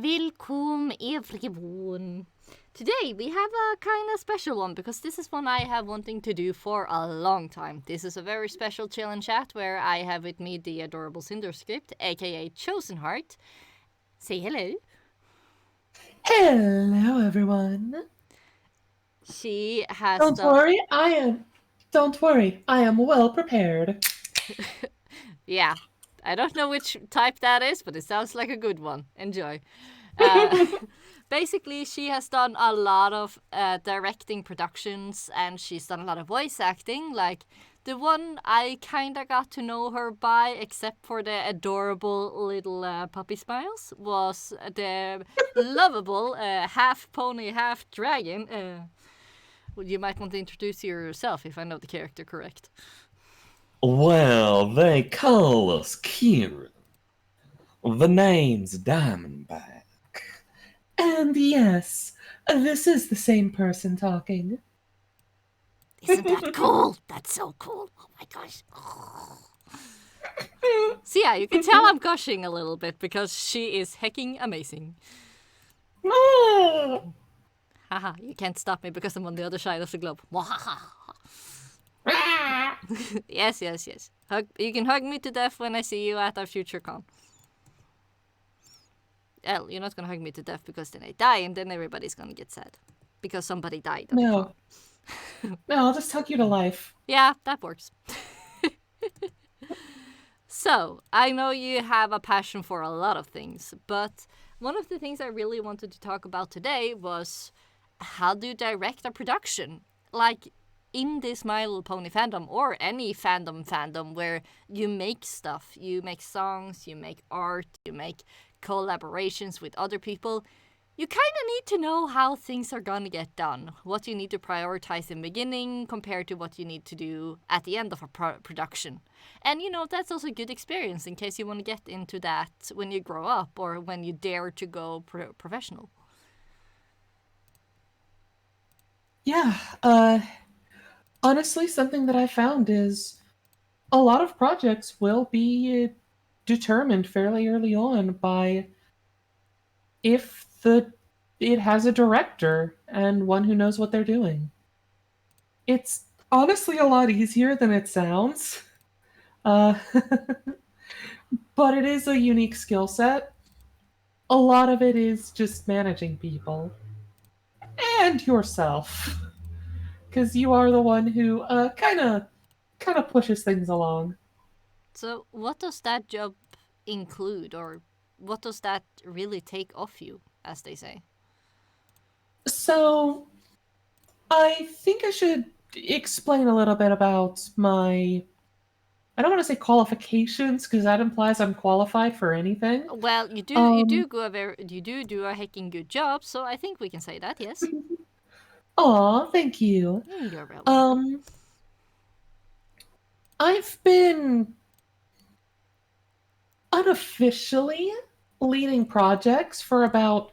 Welcome everyone. Today we have a kind of special one because this is one I have wanting to do for a long time. This is a very special chill and chat where I have with me the adorable Cinder Script, aka Chosen Heart. Say hello. Hello, everyone. She has Don't worry, I am well prepared. Yeah, I don't know which type that is, but it sounds like a good one. Enjoy. Uh, basically, she has done a lot of directing productions and she's done a lot of voice acting. Like, the one I kind of got to know her by, except for the adorable little puppy smiles, was the lovable half pony, half dragon. You might want to introduce yourself if I know the character correct. Well, they call us Kieran. The name's Diamondback. And yes, this is the same person talking. Isn't that cool? That's so cool. Oh my gosh. So yeah, you can tell I'm gushing a little bit because she is hecking amazing. Haha, you can't stop me because I'm on the other side of the globe. Yes. You can hug me to death when I see you at our future con. Well, you're not gonna hug me to death because then I die and then everybody's gonna get sad. Because somebody died at the con. No, I'll just hug you to life. Yeah, that works. So, I know you have a passion for a lot of things, but one of the things I really wanted to talk about today was how do you direct a production? Like, in this My Little Pony fandom, or any fandom where you make stuff, you make songs, you make art, you make collaborations with other people, you kind of need to know how things are going to get done. What you need to prioritize in the beginning compared to what you need to do at the end of a production. And that's also a good experience in case you want to get into that when you grow up or when you dare to go professional. Yeah, honestly, something that I found is a lot of projects will be determined fairly early on by if it has a director and one who knows what they're doing. It's honestly a lot easier than it sounds. Uh, but it is a unique skill set. A lot of it is just managing people and yourself, because you are the one who kind of pushes things along. So, what does that job include, or what does that really take off you, as they say? So I think I should explain a little bit about my. I don't want to say qualifications because that implies I'm qualified for anything. Well, you do Um, do a hecking good job, so I think we can say that, yes. Aw, thank you. You're well welcome. Um, I've been unofficially leading projects for about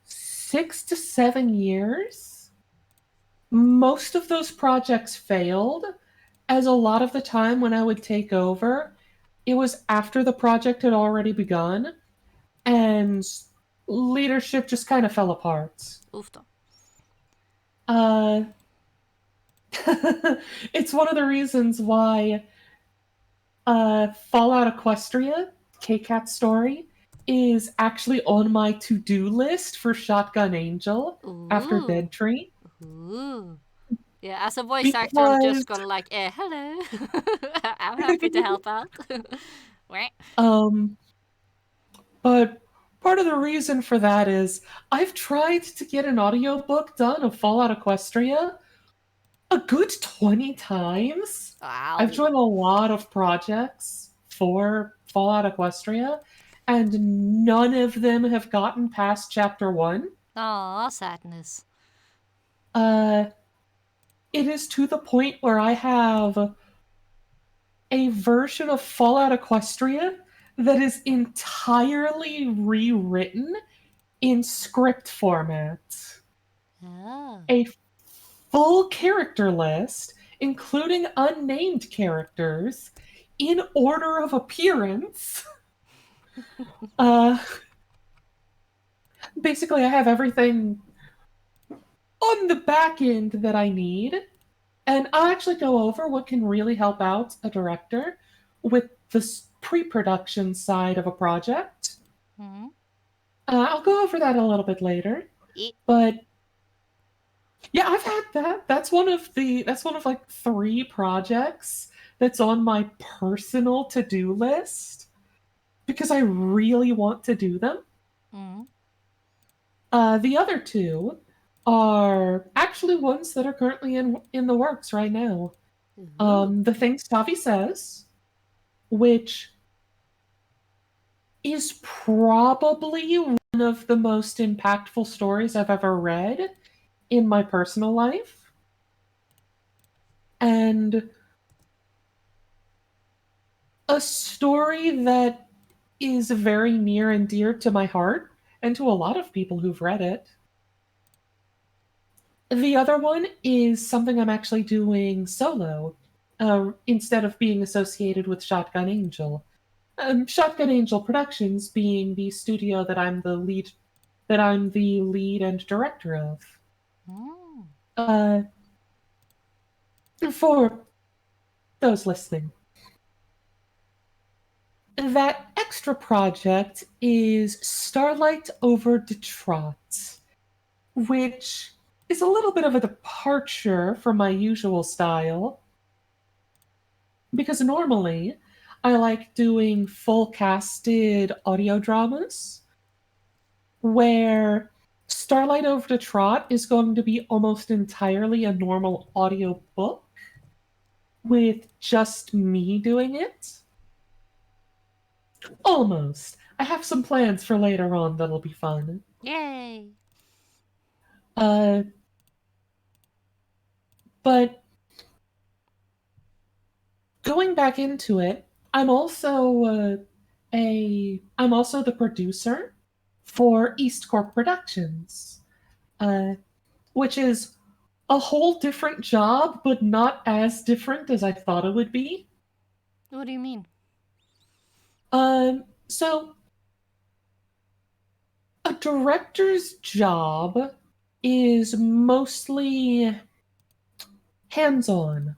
6 to 7 years. Most of those projects failed, as a lot of the time when I would take over, it was after the project had already begun, and leadership just kind of fell apart. Oofda. Uh, it's one of the reasons why Fallout Equestria, K-Cat's story, is actually on my to-do list for Shotgun Angel after Ooh. Dead Tree. Ooh. Yeah, as a voice actor, I'm Because just gonna like, hello. I'm happy to help out. um but part of the reason for that is I've tried to get an audiobook done of Fallout Equestria a good 20 times. Wow. I've joined a lot of projects for Fallout Equestria, and none of them have gotten past chapter 1. Aw, sadness. Uh, it is to the point where I have a version of Fallout Equestria that is entirely rewritten in script format. Oh. A full character list, including unnamed characters, in order of appearance. uh, basically, I have everything on the back end that I need, and I'll actually go over what can really help out a director with the pre-production side of a project. Hmm. I'll go over that a little bit later, E- but yeah, I've had that. That's one of like three projects that's on my personal to-do list because I really want to do them. mm. The other two are actually ones that are currently in the works right now. Ooh. The things Tavi says, which is probably one of the most impactful stories I've ever read in my personal life, and a story that is very near and dear to my heart and to a lot of people who've read it. The other one is something I'm actually doing solo, instead of being associated with Shotgun Angel. Shotgun Angel Productions being the studio that I'm the lead and director of. Mm. Uh, for those listening, that extra project is Starlight Over Detroit, which is a little bit of a departure from my usual style because normally I like doing full casted audio dramas where Starlight Over Detroit is going to be almost entirely a normal audio book with just me doing it. Almost. I have some plans for later on that'll be fun. Yay. Uh, but going back into it, I'm also the producer for Eastcrop Productions, uh, which is a whole different job, but not as different as I thought it would be. What do you mean? So a director's job is mostly hands-on.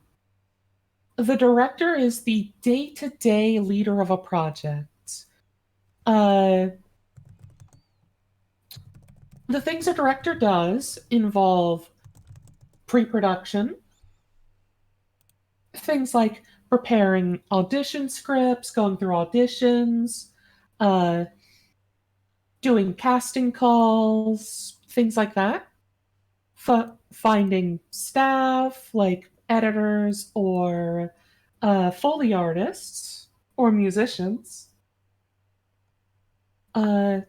The director is the day-to-day leader of a project. Uh, the things a director does involve pre-production, things like preparing audition scripts, going through auditions, uh, doing casting calls, things like that. Finding staff like editors or Foley artists or musicians. Uh,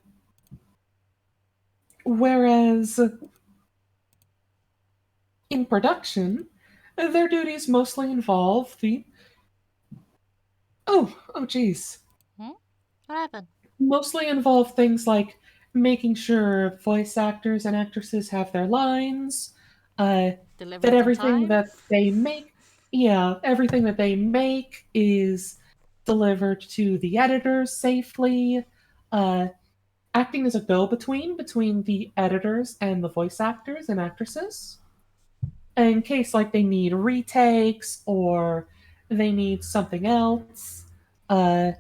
whereas in production, their duties mostly involve the geez, Hmm? What happened? mostly involve things like making sure voice actors and actresses have their lines, uh, Deliver that it on everything time? that they make, yeah, everything that they make is delivered to the editors safely, uh, acting as a go between the editors and the voice actors and actresses. In case like they need retakes or they need something else, uh,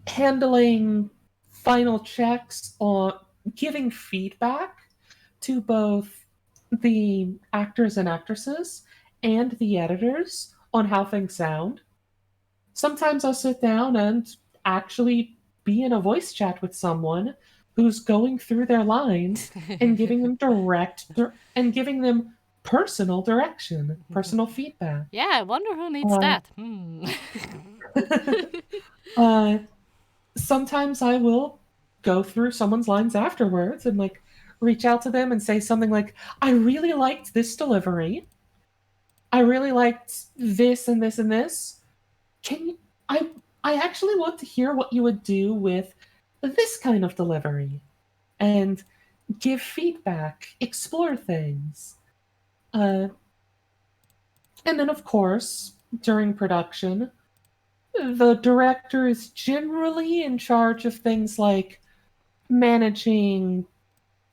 handling final checks on giving feedback to both the actors and actresses and the editors on how things sound. Sometimes I'll sit down and actually be in a voice chat with someone who's going through their lines and giving them personal direction, personal feedback. Yeah, I wonder who needs Uh, that. Hmm. uh, Sometimes I will go through someone's lines afterwards and like reach out to them and say something like, "I really liked this delivery. I really liked this and this and this. Can you, I actually want to hear what you would do with this kind of delivery and give feedback, explore things." Uh, and then, of course, during production, the director is generally in charge of things like managing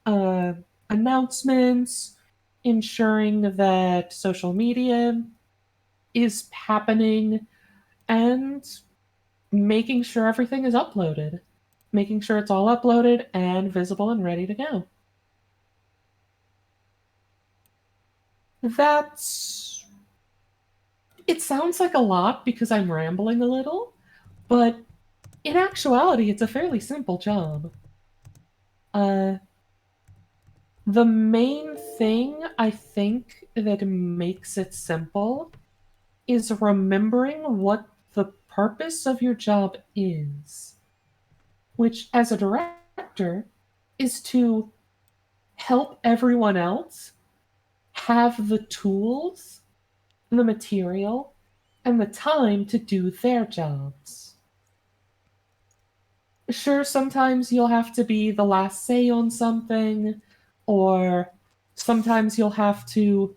uh, announcements, ensuring that social media is happening, and making sure everything is uploaded. Making sure it's all uploaded and visible and ready to go. That's. It sounds like a lot because I'm rambling a little, but in actuality, it's a fairly simple job. Uh, the main thing I think that makes it simple is remembering what the purpose of your job is, which, as a director, is to help everyone else have the tools, the material, and the time to do their jobs. Sure, sometimes you'll have to be the last say on something, or sometimes you'll have to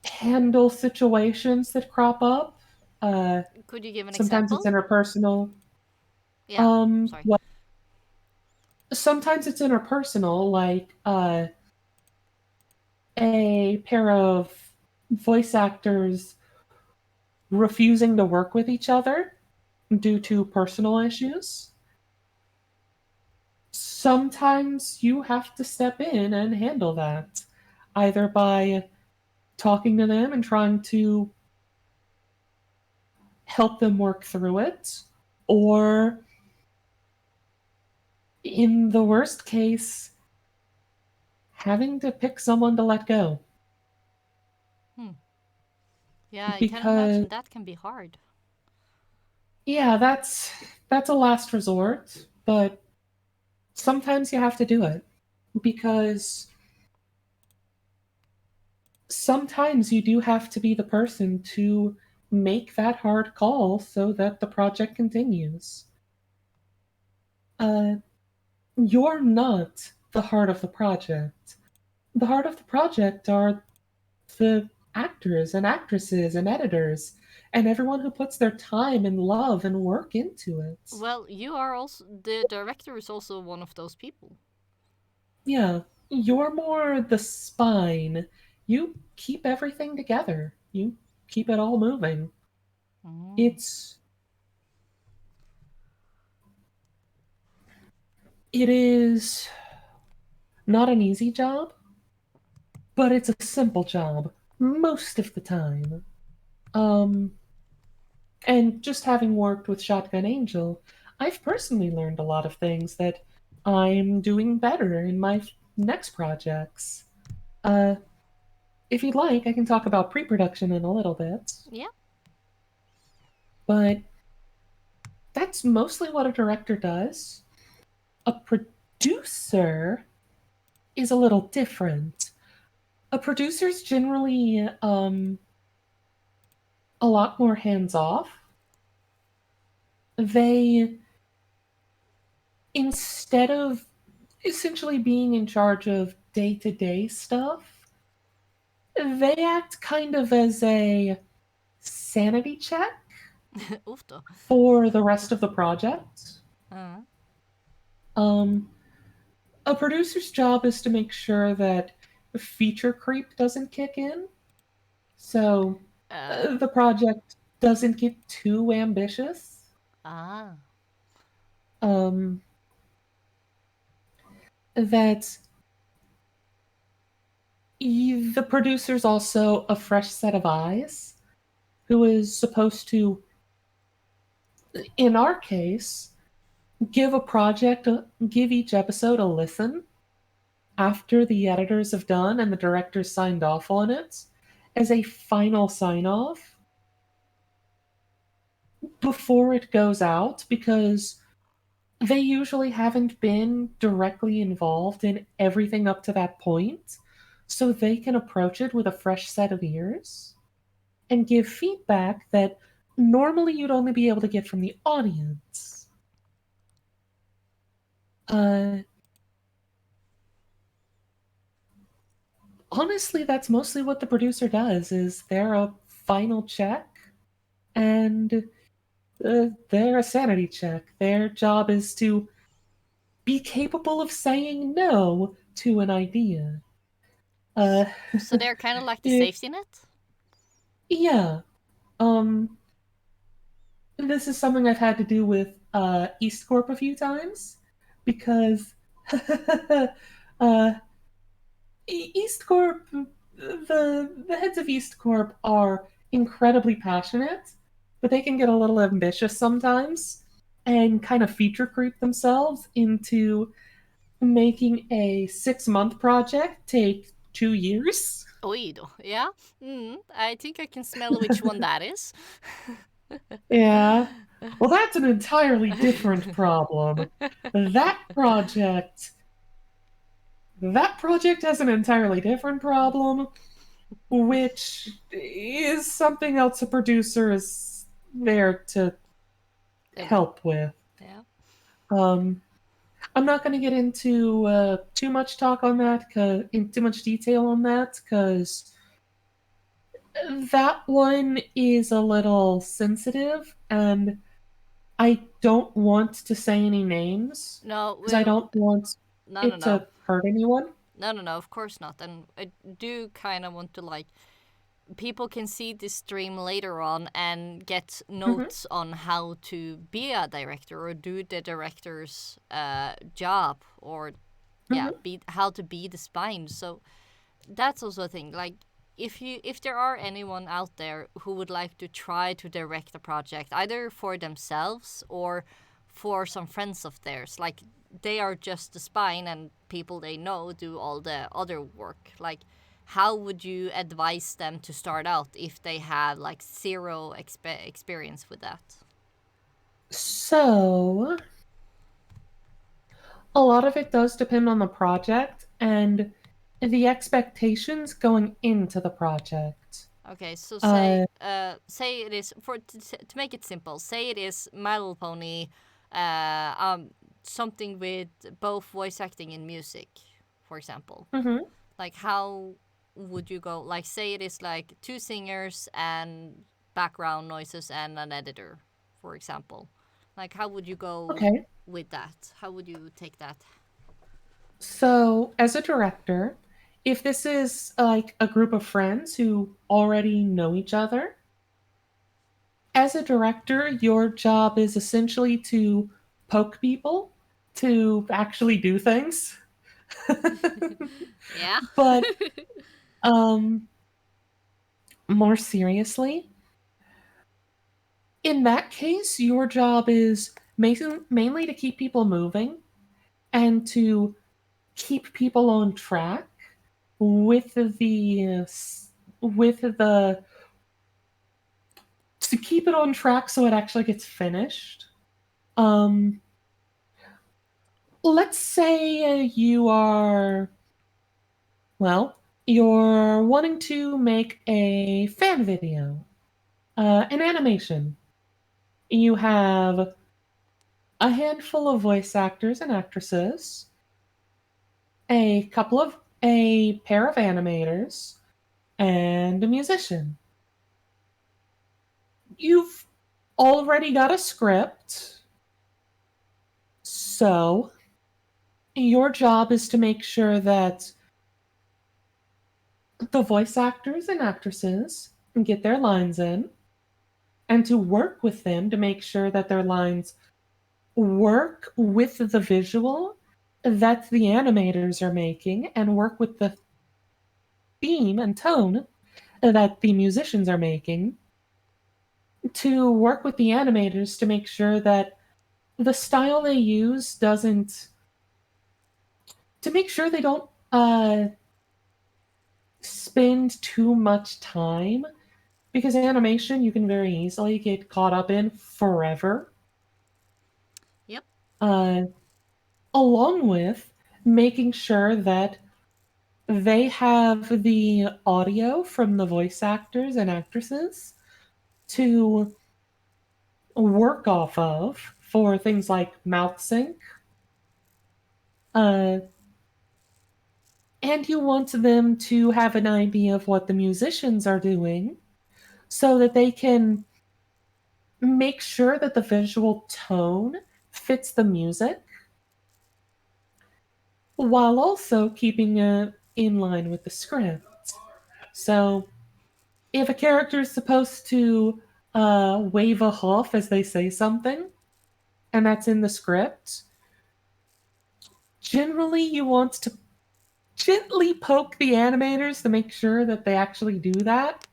handle situations that crop up. Uh, Could you give an Sometimes it's example? interpersonal. Yeah, sorry. Well, sometimes it's interpersonal, like a pair of voice actors refusing to work with each other due to personal issues. Sometimes you have to step in and handle that, either by talking to them and trying to help them work through it, or in the worst case, having to pick someone to let go. Hmm. Yeah, I can Because imagine that can be hard. yeah, that's a last resort, but sometimes you have to do it because sometimes you do have to be the person to make that hard call so that the project continues. Uh, you're not the heart of the project. The heart of the project are the actors and actresses and editors and everyone who puts their time and love and work into it. Well, you are also the director is also one of those people. Yeah, you're more the spine. You keep everything together. You keep it all moving. Mm. It's it is not an easy job, but it's a simple job most of the time. Um and just having worked with Shotgun Angel, I've personally learned a lot of things that I'm doing better in my next projects. Uh if you'd like, I can talk about pre-production in a little bit, Yeah. but that's mostly what a director does. A producer is a little different. A producer's generally a lot more hands off. They, instead of essentially being in charge of day to day stuff, they act kind of as a sanity check Ufto. for the rest of the project. Uh, Um, a producer's job is to make sure that feature creep doesn't kick in. So uh, the project doesn't get too ambitious. ah. Um, that the producer's also a fresh set of eyes who is supposed to, in our case, give each episode a listen after the editors have done and the director signed off on it as a final sign off before it goes out because they usually haven't been directly involved in everything up to that point, so they can approach it with a fresh set of ears and give feedback that normally you'd only be able to get from the audience. Uh, Honestly, that's mostly what the producer does. Is they're a final check and they're a sanity check. Their job is to be capable of saying no to an idea. Uh, So they're kind of like the it, safety net. yeah. Um, this is something I've had to do with Eastcrop a few times because uh, Eastcorp, the heads of Eastcorp are incredibly passionate, but they can get a little ambitious sometimes and kind of feature creep themselves into making a 6-month project take 2 years. Oido, yeah. I think I can smell which one that is. Yeah. Well, that's an entirely different problem. That project, that project has an entirely different problem, which is something else a producer is there to Deal with. help with. Yeah. Um, I'm not going to get into too much talk on that, in too much detail on that, because that one is a little sensitive, and I don't want to say any names No, because I don't want no, no, it no. to hurt anyone. No, no, no, of course not. And I do kind of want to like people can see this stream later on and get Hmm. notes on how to be a director or do the director's job or yeah, Hmm. be how to be the spine. So that's also a thing. Like if there are anyone out there who would like to try to direct a project either for themselves or for some friends of theirs, like they are just the spine and people they know do all the other work. Like how would you advise them to start out if they have like zero experience with that? So, a lot of it does depend on the project and the expectations going into the project. Okay, so Uh, say it is for to make it simple. Say it is My Little Pony, something with both voice acting and music, for example. mhm. Like how would you go? Like say it is like two singers and background noises and an editor, for example. Like how would you go Okay. with that? How would you take that? So, as a director, if this is like a group of friends who already know each other, as a director, your job is essentially to poke people to actually do things. Yeah. But um, more seriously, in that case, your job is mainly to keep people moving and to keep people on track with with the to keep it on track so it actually gets finished. Um, let's say you are well, you're wanting to make a fan video, an animation. You have a handful of voice actors and actresses, a pair of animators, and a musician. You've already got a script, so your job is to make sure that the voice actors and actresses get their lines in and to work with them to make sure that their lines work with the visual that the animators are making and work with the theme and tone that the musicians are making to work with the animators to make sure that the style they use doesn't to make sure they don't spend too much time because animation you can very easily get caught up in forever. Yep. Uh, along with making sure that they have the audio from the voice actors and actresses to work off of for things like mouth sync. Uh, and you want them to have an idea of what the musicians are doing so that they can make sure that the visual tone fits the music while also keeping it in line with the script. So if a character is supposed to wave a hoof as they say something, and that's in the script, generally you want to gently poke the animators to make sure that they actually do that.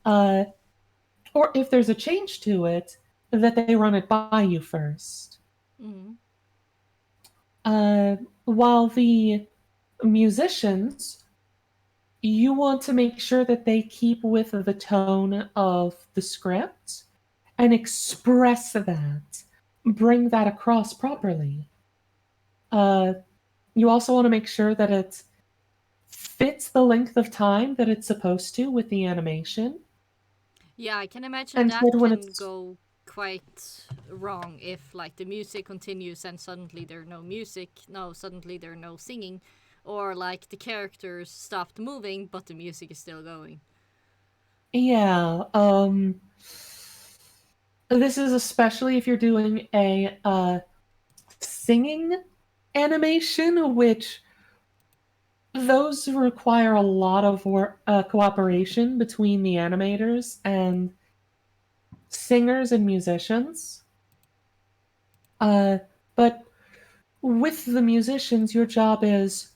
Uh, or if there's a change to it, that they run it by you first. Mm. Uh, while the musicians, you want to make sure that they keep with the tone of the script and express that, bring that across properly. Uh, you also want to make sure that it fits the length of time that it's supposed to with the animation. Yeah, I can imagine And that then when can it's go quite wrong if like the music continues and suddenly there are no music, no, suddenly there are no singing, or like the characters stopped moving but the music is still going. yeah, this is especially if you're doing a singing animation, which those require a lot of cooperation between the animators and singers and musicians. Uh, but with the musicians, your job is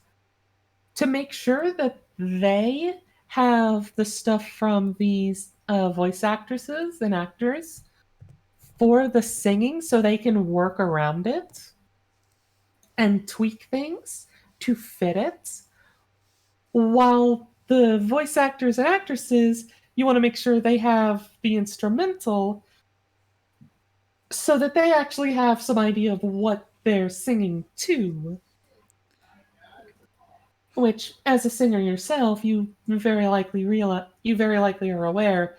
to make sure that they have the stuff from these voice actresses and actors for the singing so they can work around it and tweak things to fit it. While the voice actors and actresses, you want to make sure they have the instrumental so that they actually have some idea of what they're singing to. Which, as a singer yourself, you very likely are aware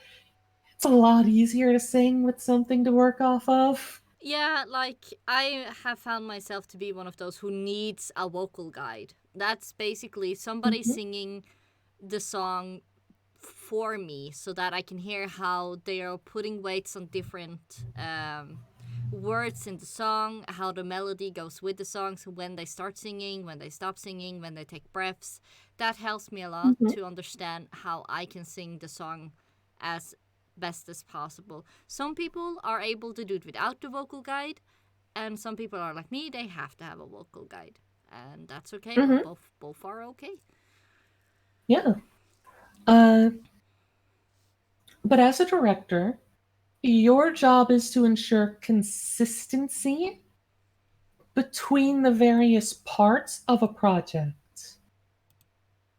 it's a lot easier to sing with something to work off of. Yeah, like I have found myself to be one of those who needs a vocal guide. That's basically somebody Mhm. singing the song for me so that I can hear how they are putting weights on different words in the song, how the melody goes with the song, so when they start singing, when they stop singing, when they take breaths. That helps me a lot Mhm. to understand how I can sing the song as best as possible. Some people are able to do it without the vocal guide, and some people are like me, they have to have a vocal guide. And that's okay. Mhm. Both are okay. Yeah. Uh, but as a director, your job is to ensure consistency between the various parts of a project.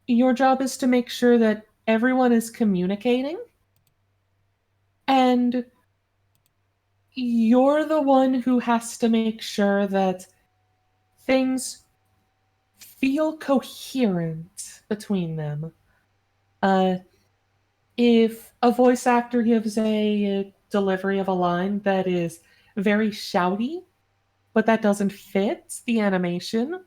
Your job is to make sure that everyone is communicating, and you're the one who has to make sure that things feel coherent between them. Uh, if a voice actor gives a delivery of a line that is very shouty, but that doesn't fit the animation,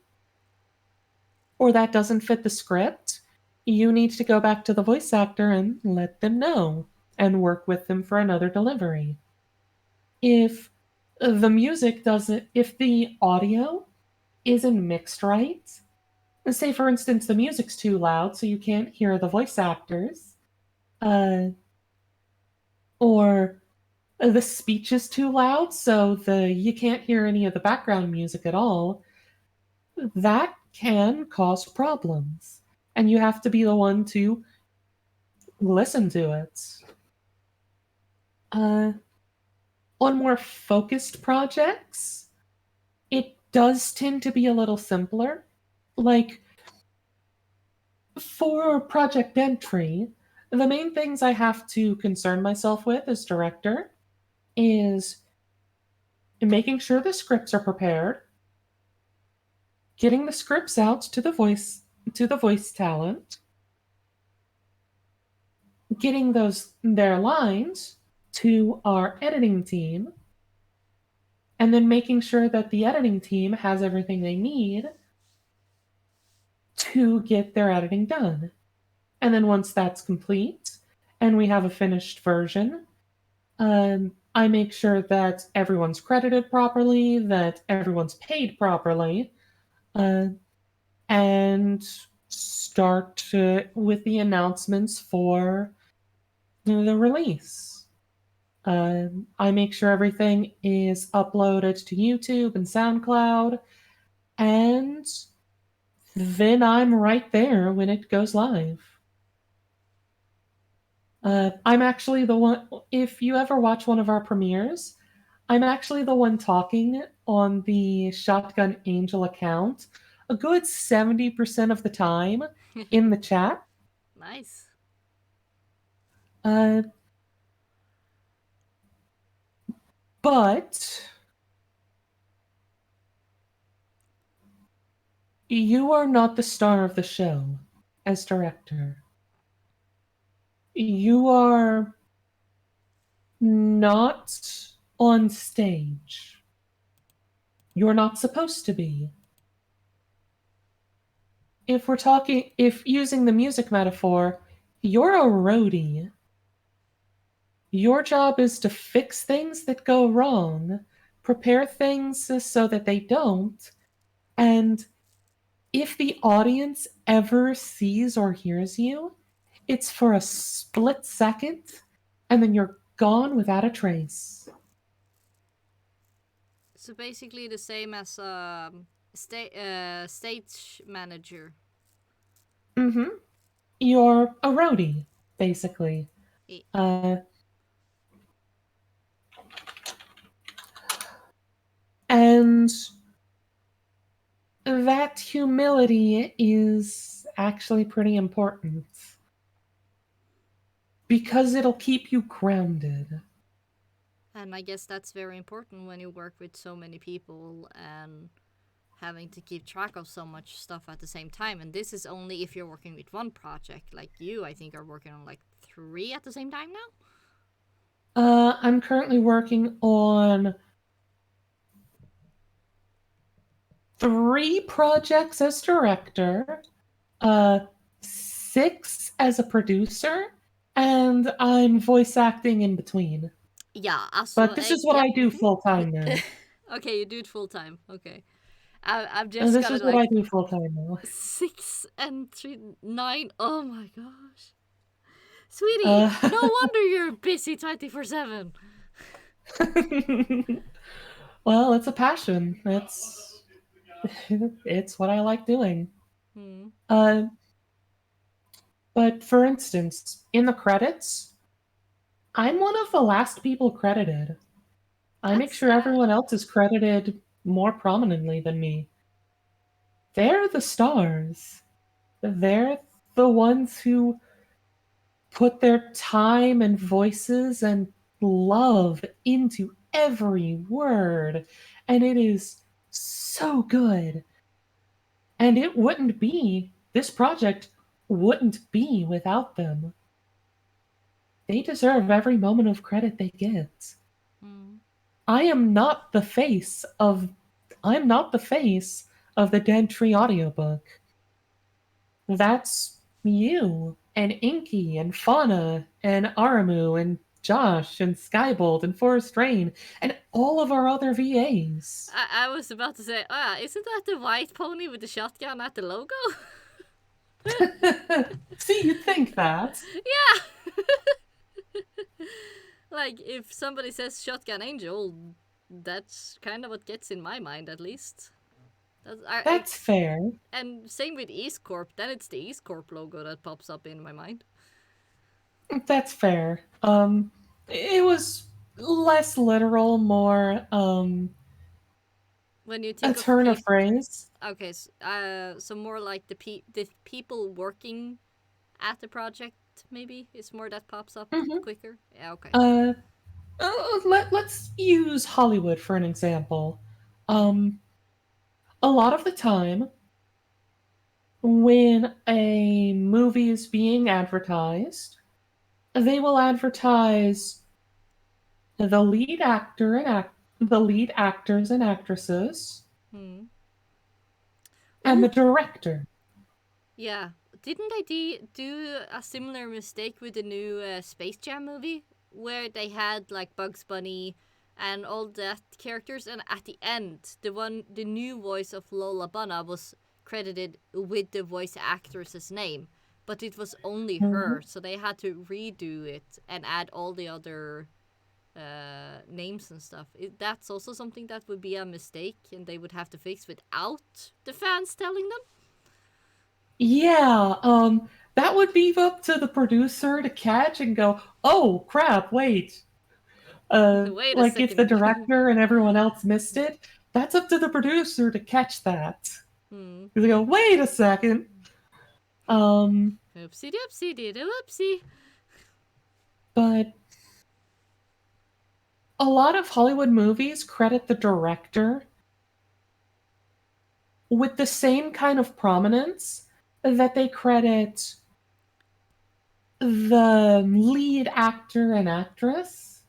or that doesn't fit the script, you need to go back to the voice actor and let them know and work with them for another delivery. If if the audio isn't mixed right, say for instance the music's too loud so you can't hear the voice actors, uh, or the speech is too loud so the you can't hear any of the background music at all, that can cause problems. And you have to be the one to listen to it. Uh, on more focused projects, it does tend to be a little simpler. Like for project entry, the main things I have to concern myself with as director is making sure the scripts are prepared, getting the scripts out to the voice talent, getting those their lines to our editing team, and then making sure that the editing team has everything they need to get their editing done. And then once that's complete and we have a finished version, I make sure that everyone's credited properly, that everyone's paid properly, uh, and start with the announcements for the release. I make sure everything is uploaded to YouTube and SoundCloud, and then I'm right there when it goes live. I'm actually the one, if you ever watch one of our premieres, I'm actually the one talking on the Shotgun Angel account a good 70% of the time in the chat. Nice. Uh, but you are not the star of the show as director. You are not on stage. You're not supposed to be. If using the music metaphor, you're a roadie. Your job is to fix things that go wrong, prepare things so that they don't, and if the audience ever sees or hears you, it's for a split second, and then you're gone without a trace. So basically the same as stage manager. Mm-hmm. You're a roadie, basically. I- And that humility is actually pretty important because it'll keep you grounded. And I guess that's very important when you work with so many people and having to keep track of so much stuff at the same time. And this is only if you're working with one project. Like you, I think, are working on like 3 at the same time now. I'm currently working on 3 projects as director, 6 as a producer, and I'm voice acting in between. Yeah, But this is what yeah. I do full time now. Okay, you do it full time. Okay. I've And just this got is it what like I do full time now. 6 and 3, 9. Oh my gosh. Sweetie, Uh, no wonder you're busy 24/7. well, it's a passion. It's what I like doing. Hmm. Uh, but for instance, in the credits, I'm one of the last people credited. I make That's sure sad. everyone else is credited more prominently than me. They're the stars. They're the ones who put their time and voices and love into every word. And it is so good. And this project wouldn't be without them. They deserve every moment of credit they get. Hmm. I am not the face of I'm not the face of the Dead Tree audiobook. That's you and Inky and Fauna and Aramu and Josh and Skybolt and Forest Rain and all of our other VAs. I was about to say, isn't that the white pony with the shotgun at the logo? See, you'd think that. Yeah. Like if somebody says shotgun angel, that's kind of what gets in my mind at least. That's fair. And same with Eastcrop, then it's the Eastcrop logo that pops up in my mind. That's fair. It was less literal, more When you a think of turn of phrase. okay, so more like the people working at the project, maybe it's more that pops up Mm-hmm. quicker. Yeah, okay. Uh, let's use Hollywood for an example. Um, a lot of the time, when a movie is being advertised, they will advertise the lead actors and actresses, Hmm. and the Ooh, director. yeah. Didn't they do a similar mistake with the new Space Jam movie where they had like Bugs Bunny and all that characters, and at the end, the new voice of Lola Bunna was credited with the voice actress's name, but it was only Mhm. her, so they had to redo it and add all the other names and stuff. That's also something that would be a mistake, and they would have to fix without the fans telling them. Yeah, that would be up to the producer to catch and go, "Oh crap, wait." Wait a Like if the second. director and everyone else missed it, that's up to the producer to catch that. Hmm. They go, "Wait a second." Um, Oopsie doopsie did a whoopsie. but a lot of Hollywood movies credit the director with the same kind of prominence that they credit the lead actor and actress,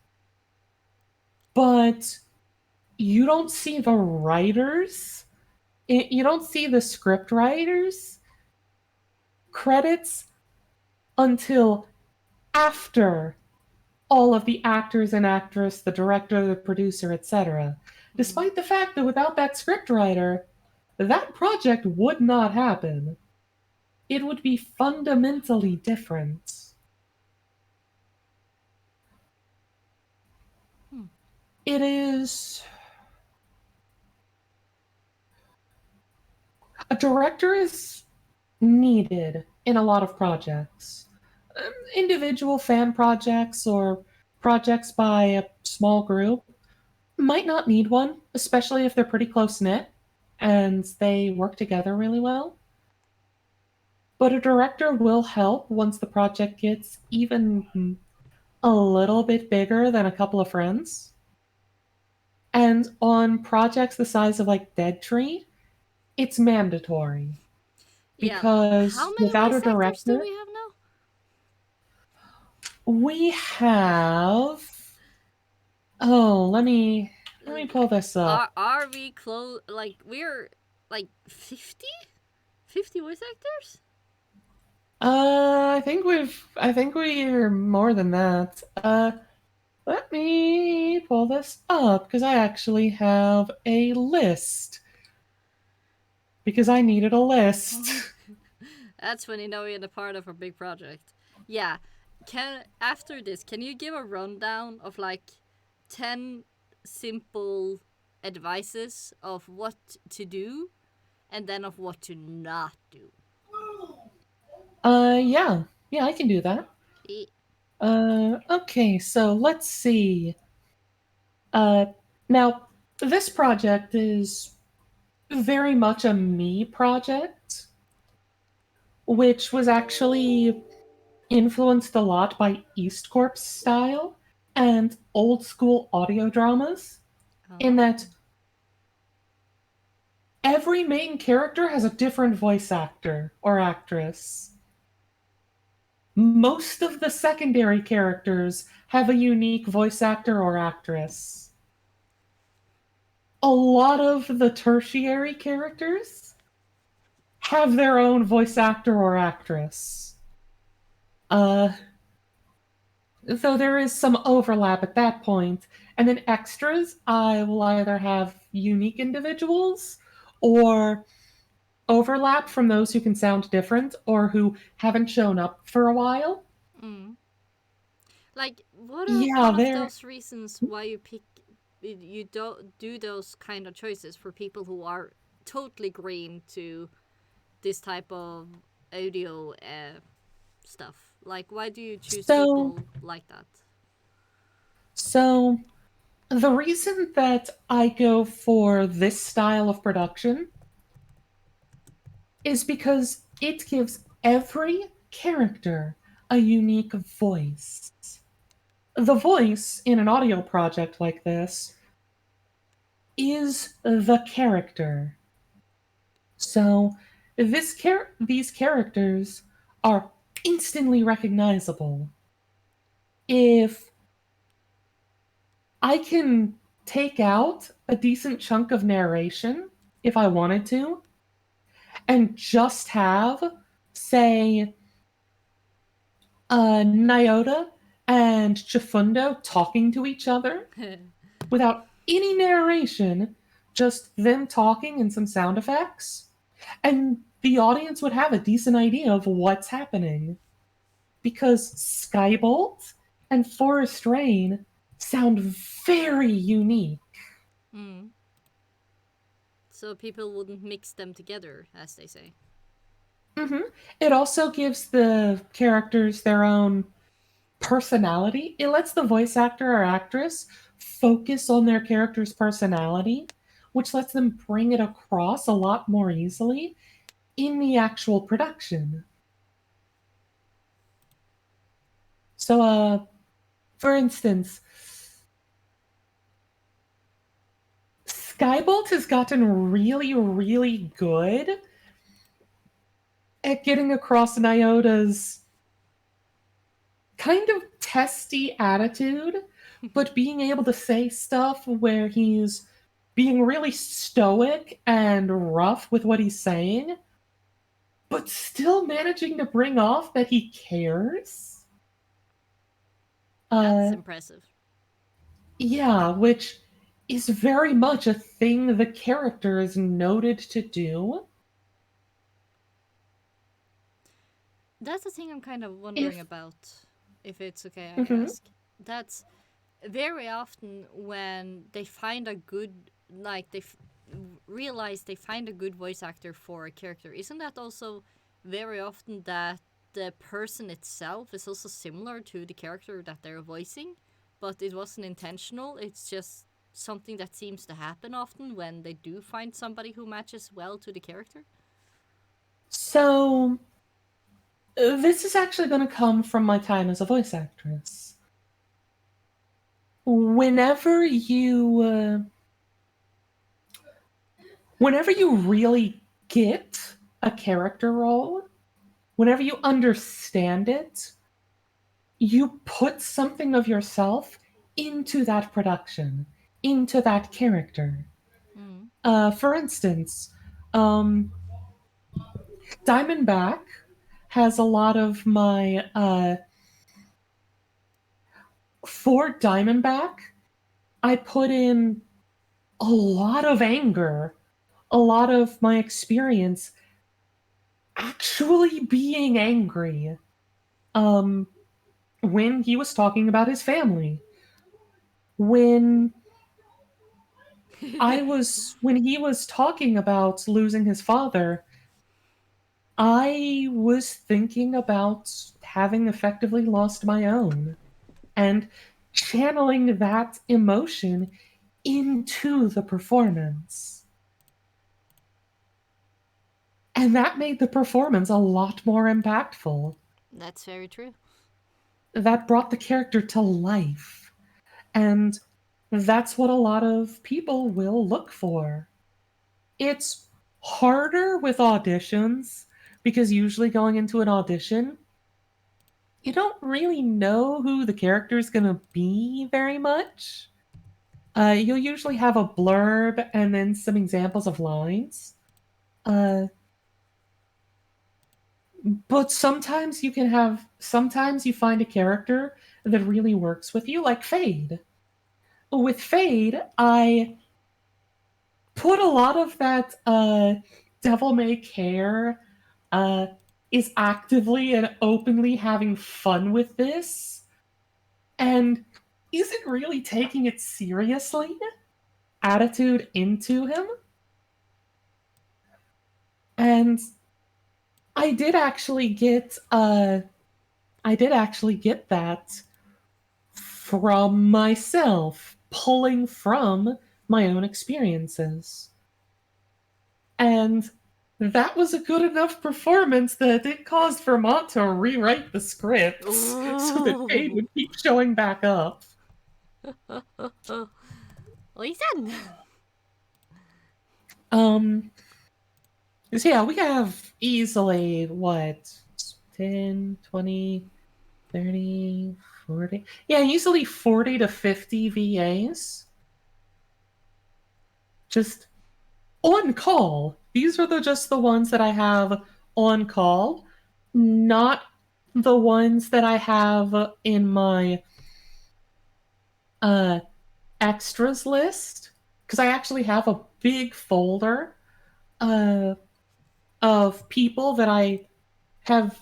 but you don't see the writers, you don't see the script writers credits until after all of the actors and actress, the director, the producer, etc. Hmm. Despite the fact that without that scriptwriter, that project would not happen. It would be fundamentally different. Hmm. It is. A director is needed in a lot of projects. Individual fan projects or projects by a small group might not need one, especially if they're pretty close knit and they work together really well. But a director will help once the project gets even a little bit bigger than a couple of friends. And on projects the size of like Dead Tree, it's mandatory Yeah. How because many without a voice actors do director, we have now? we have. Oh, let me pull this up. Are we close? Like we're like 50? 50 voice actors? I think we're more than that. Let me pull this up because I actually have a list because I needed a list. That's when you know you're a part of a big project. Yeah. Can after this, can you give a rundown of like 10 simple advices of what to do and then of what to not do? Yeah, I can do that. Eh. Okay, so let's see. Uh, Now this project is very much a me project, which was actually influenced a lot by Eastcrop's style and old school audio dramas, in that Oh. every main character has a different voice actor or actress. Most of the secondary characters have a unique voice actor or actress. A lot of the tertiary characters have their own voice actor or actress. Uh, so there is some overlap at that point. And then extras, I will either have unique individuals or overlap from those who can sound different or who haven't shown up for a while. Mm. Like, what are Yeah, one of there. those reasons why you don't do those kind of choices for people who are totally green to this type of audio stuff? Like, why do you choose So, people like that? so the reason that I go for this style of production is because it gives every character a unique voice. The voice in an audio project like this is the character. So these characters are instantly recognizable. If I can take out a decent chunk of narration, if I wanted to, and just have, say, Nyota and Chifundo talking to each other without any narration, just them talking and some sound effects, And the audience would have a decent idea of what's happening. Because Skybolt and Forest Rain sound very unique. Mm. So people wouldn't mix them together, as they say. Mm-hmm. It also gives the characters their own personality. It lets the voice actor or actress focus on their character's personality, which lets them bring it across a lot more easily in the actual production. So, for instance, Skybolt has gotten really, really good at getting across Nyota's kind of testy attitude, but being able to say stuff where he's being really stoic and rough with what he's saying, but still managing to bring off that he cares. That's Uh, impressive. yeah, which is very much a thing the character is noted to do. That's the thing I'm kind of wondering If about, if it's okay I mhm. ask. That's very often when they find a good, like, realize they find a good voice actor for a character. Isn't that also very often that the person itself is also similar to the character that they're voicing, but it wasn't intentional? It's just something that seems to happen often when they do find somebody who matches well to the character. So this is actually going to come from my time as a voice actress. Whenever you whenever you really get a character role, whenever you understand it, you put something of yourself into that production, into that character. Mm. For instance, um, Diamondback has a lot of my for Diamondback. I put in a lot of anger, a lot of my experience actually being angry. Um, when he was talking about his family, when when he was talking about losing his father, I was thinking about having effectively lost my own and channeling that emotion into the performance. And that made the performance a lot more impactful. That's very true. That brought the character to life. And that's what a lot of people will look for. It's harder with auditions because usually going into an audition, you don't really know who the character is going to be very much. You'll usually have a blurb and then some examples of lines. Uh, but sometimes you find a character that really works with you, like Fade. With Fade, I put a lot of that devil may care, uh, is actively and openly having fun with this, and isn't really taking it seriously attitude into him. And I did actually get that from myself, pulling from my own experiences. And that was a good enough performance that it caused Vermont to rewrite the scripts so that Fade Ooh. would keep showing back up. Listen. Um, so yeah, we have easily, what, 10, 20, 30, 40? Yeah, easily 40 to 50 VAs. Just on call. These are just the ones that I have on call, not the ones that I have in my uh, extras list, because I actually have a big folder. Uh, of people that I have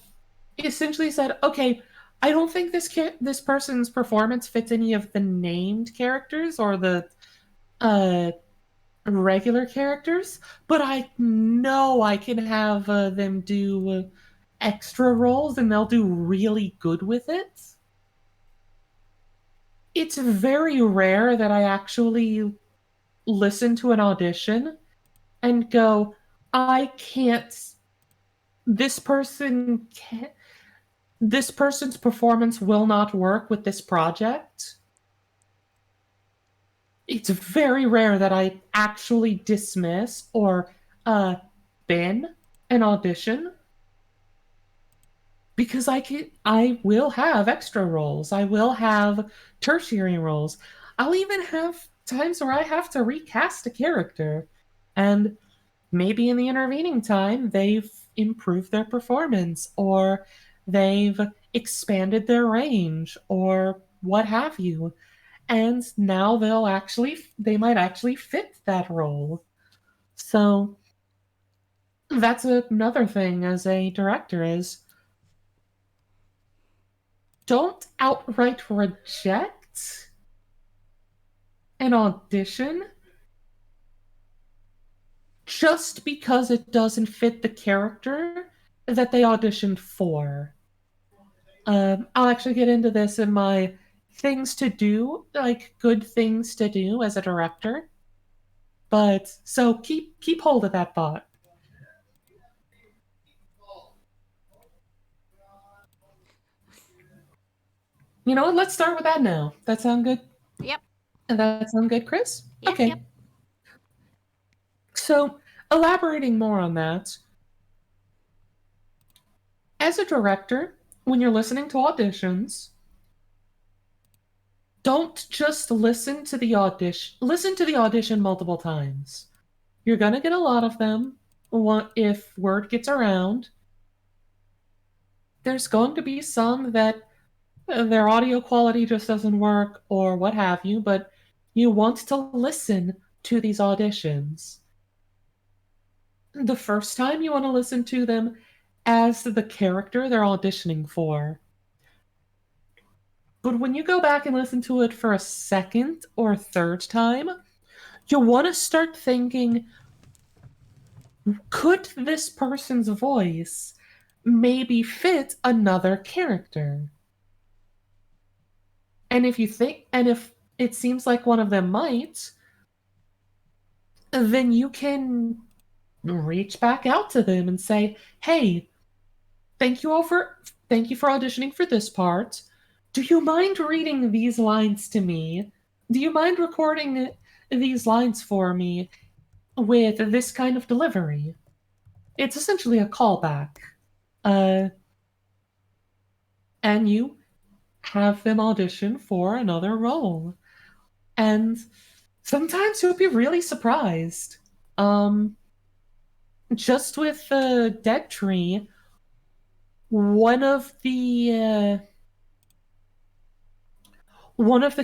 essentially said, okay, I don't think this person's performance fits any of the named characters or the uh, regular characters, but I know I can have them do extra roles and they'll do really good with it. It's very rare that I actually listen to an audition and go, I can't. This person can't. This person's performance will not work with this project. It's very rare that I actually dismiss or bin an audition because I will have extra roles. I will have tertiary roles. I'll even have times where I have to recast a character, and maybe in the intervening time they've improved their performance or they've expanded their range or what have you, and now they might actually fit that role. So that's another thing as a director is don't outright reject an audition just because it doesn't fit the character that they auditioned for. I'll actually get into this in my things to do, like good things to do as a director. But so keep hold of that thought. You know what? Let's start with that now. That sound good? Yep. That sound good, Chris? Yep. Yep. Okay. So elaborating more on that, as a director, when you're listening to auditions, don't just listen to the audition. Listen to the audition multiple times. You're gonna get a lot of them. If word gets around, there's going to be some that their audio quality just doesn't work or what have you, but you want to listen to these auditions. The first time you want to listen to them as the character they're auditioning for. But when you go back and listen to it for a second or third time, you want to start thinking, could this person's voice maybe fit another character? And if it seems like one of them might, then you can reach back out to them and say, "Hey, thank you for auditioning for this part. Do you mind reading these lines to me? Do you mind recording these lines for me with this kind of delivery?" It's essentially a callback. Uh, and you have them audition for another role. And sometimes you'll be really surprised. Just with the Dead Tree, one of the one of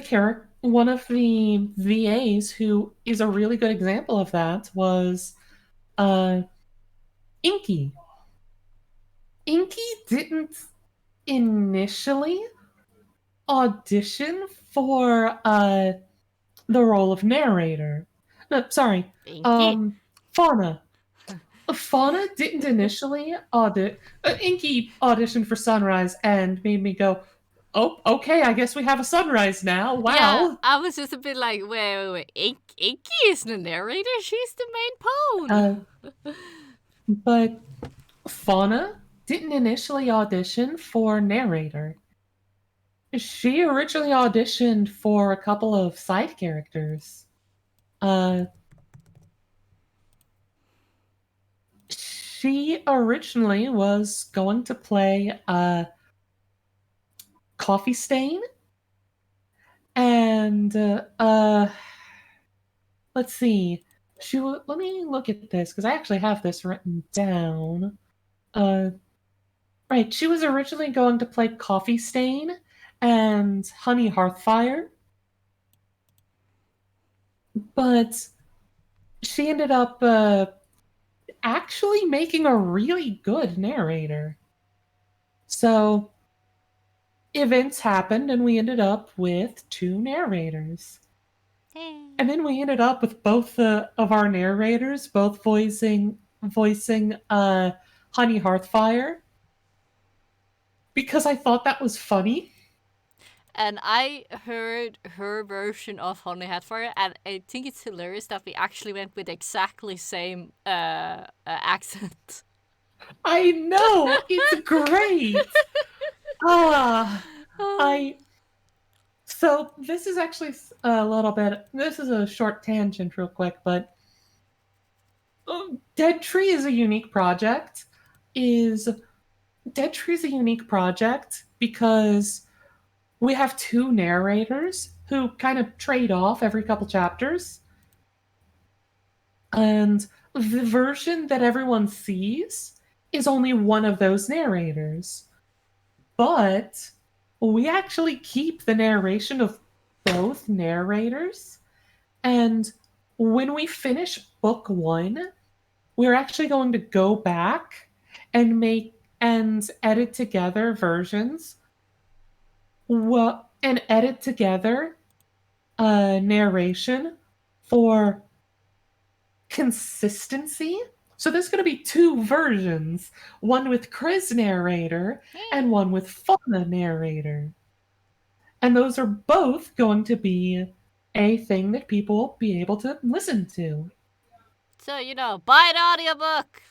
the VAs who is a really good example of that was uh Inky. Inky didn't initially audition for the role of narrator. No, sorry. Inky. Fauna. Fauna didn't initially audit. Inky auditioned for Sunrise and made me go, "Oh, okay, I guess we have a Sunrise now. Yeah, Wow." I was just a bit like, wait. Inky is the narrator. She's the main Uh, pawn. but Fauna didn't initially audition for narrator. She originally auditioned for a couple of side characters. Uh, she originally was going to play Coffee Stain and let's see. Let me look at this because I actually have this written down. Uh, right, she was originally going to play Coffee Stain and Honey Hearthfire, but she ended up actually making a really good narrator. So events happened, and we ended up with two narrators. Hey. And then we ended up with both of our narrators both voicing Honey Hearthfire because I thought that was funny. And I heard her version of Honey Hatfire, and I think it's hilarious that we actually went with exactly same accent. I know, it's great. Ah, Oh. I so this is actually a little bit. This is a short tangent, real quick, but Dead Tree is a unique project. Is Dead Tree is a unique project because we have two narrators who kind of trade off every couple chapters, and the version that everyone sees is only one of those narrators. But we actually keep the narration of both narrators. And when we finish book one, we're actually going to go back and make and edit together versions. Well, and edit together a narration for consistency. So there's going to be two versions, one with Chris narrator and one with Fauna narrator. And those are both going to be a thing that people will be able to listen to. So, buy an audiobook!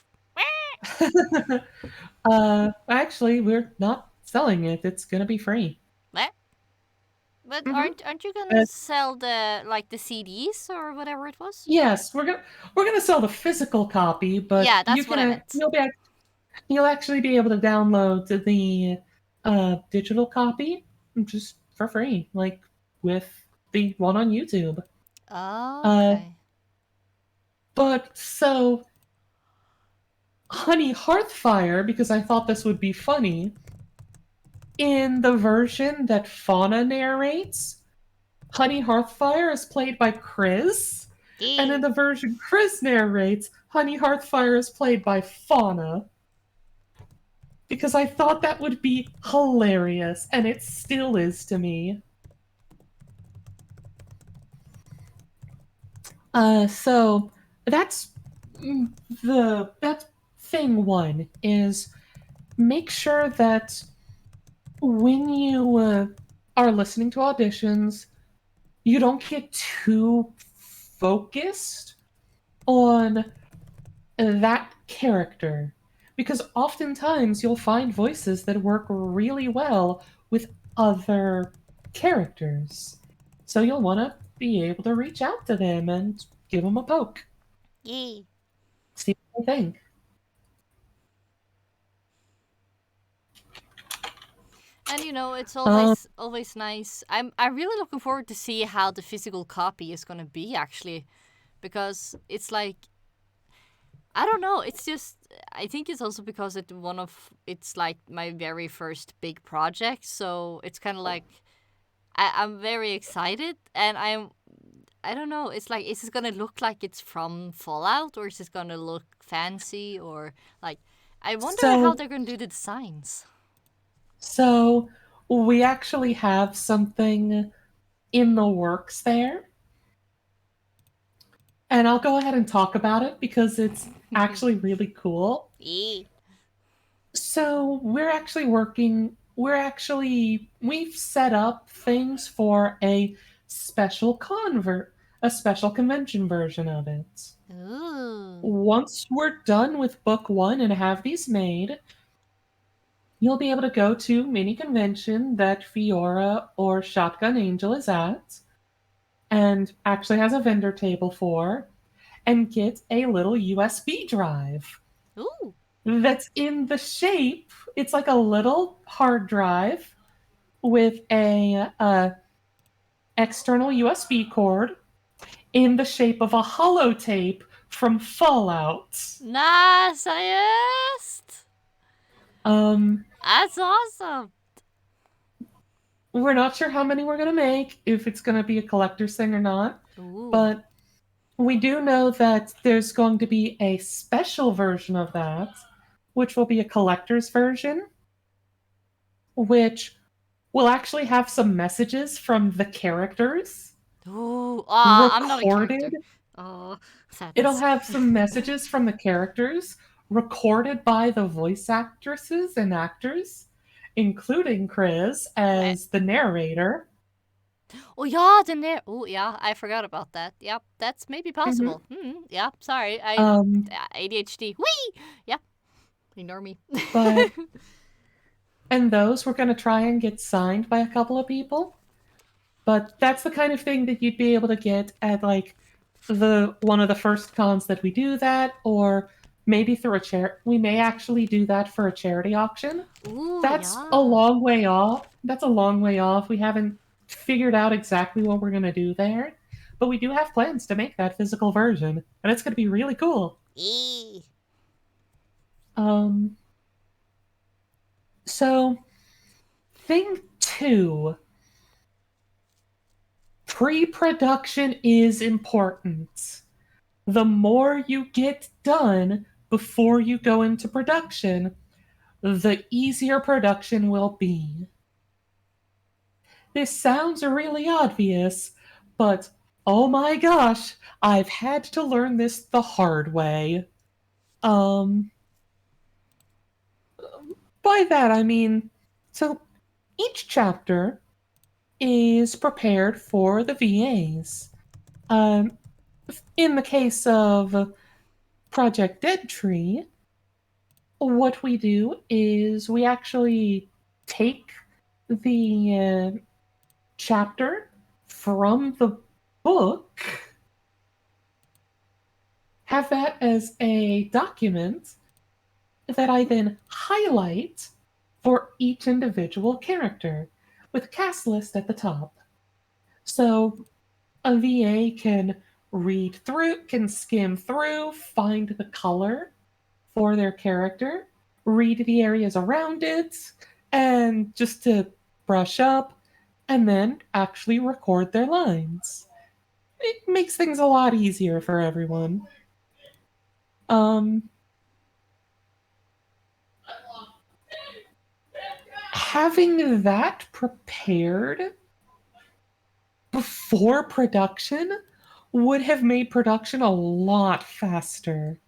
Actually, we're not selling it. It's going to be free. What? But Mm-hmm. aren't you gonna sell the CDs or whatever it was? Yes, we're gonna sell the physical copy, but Yeah, that's what I meant. you'll actually be able to download the digital copy just for free, like with the one on YouTube. Uh, Okay. but so Honey Hearthfire, because I thought this would be funny, in the version that Fauna narrates, Honey Hearthfire is played by Chris, and in Yeah. the version Chris narrates, Honey Hearthfire is played by Fauna. Because I thought that would be hilarious, and it still is to me. So that's that's thing one is make sure that when you are listening to auditions, you don't get too focused on that character. Because oftentimes you'll find voices that work really well with other characters. So you'll want to be able to reach out to them and give them a poke. Yeah. See what they think. And it's Um, always nice. I'm really looking forward to see how the physical copy is gonna be actually, because it's like I don't know. It's just I think it's also because it's like my very first big project, so it's kind of like I'm very excited, and I don't know. It's like is it gonna look like it's from Fallout, or is it gonna look fancy, or like I wonder how so they're gonna do the designs. so we actually have something in the works there, and I'll go ahead and talk about it because it's actually really cool. Yeah. So we've set up things for a special convention version of it. Ooh. Once we're done with book one and have these made, you'll be able to go to any convention that Fiora or Shotgun Angel is at and actually has a vendor table for and get a little USB drive Ooh. that's in the shape. It's like a little hard drive with a external USB cord in the shape of a holotape from Fallout. Nicest. Um, That's awesome. we're not sure how many we're gonna make, if it's gonna be a collector's thing or not, Ooh. but We do know that there's going to be a special version of that, which will be a collector's version, which will actually have some messages from the characters Ooh, I'm not a recorded. character. Oh, It'll sadness. have some messages from the characters recorded by the voice actresses and actors, including Chris Wait. as the narrator. Oh yeah, Oh yeah, I forgot about that. Yep, that's maybe Mhm. possible. Yeah, sorry, I Um, ADHD. Whee! Yeah, ignore me. but and those we're going to try and get signed by a couple of people. But that's the kind of thing that you'd be able to get at like the one of the first cons that we do that, or maybe through a chair. We may actually do that for a charity auction. Ooh, That's a yeah. long way off. That's a long way off. We haven't figured out exactly what we're gonna do there, but we do have plans to make that physical version, and it's gonna be really cool. Eee. Um, so thing two, pre-production is important. The more you get done before you go into production, the easier production will be. This sounds really obvious, but oh my gosh, I've had to learn this the hard way. Um, by that I mean, so each chapter is prepared for the VAs. Um, in the case of Project Dead Tree, what we do is we actually take the chapter from the book, have that as a document that I then highlight for each individual character with a cast list at the top. So a VA can read through, can skim through, find the color for their character, read the areas around it, and just to brush up, and then actually record their lines. It makes things a lot easier for everyone. Um, Having that prepared before production would have made production a lot faster,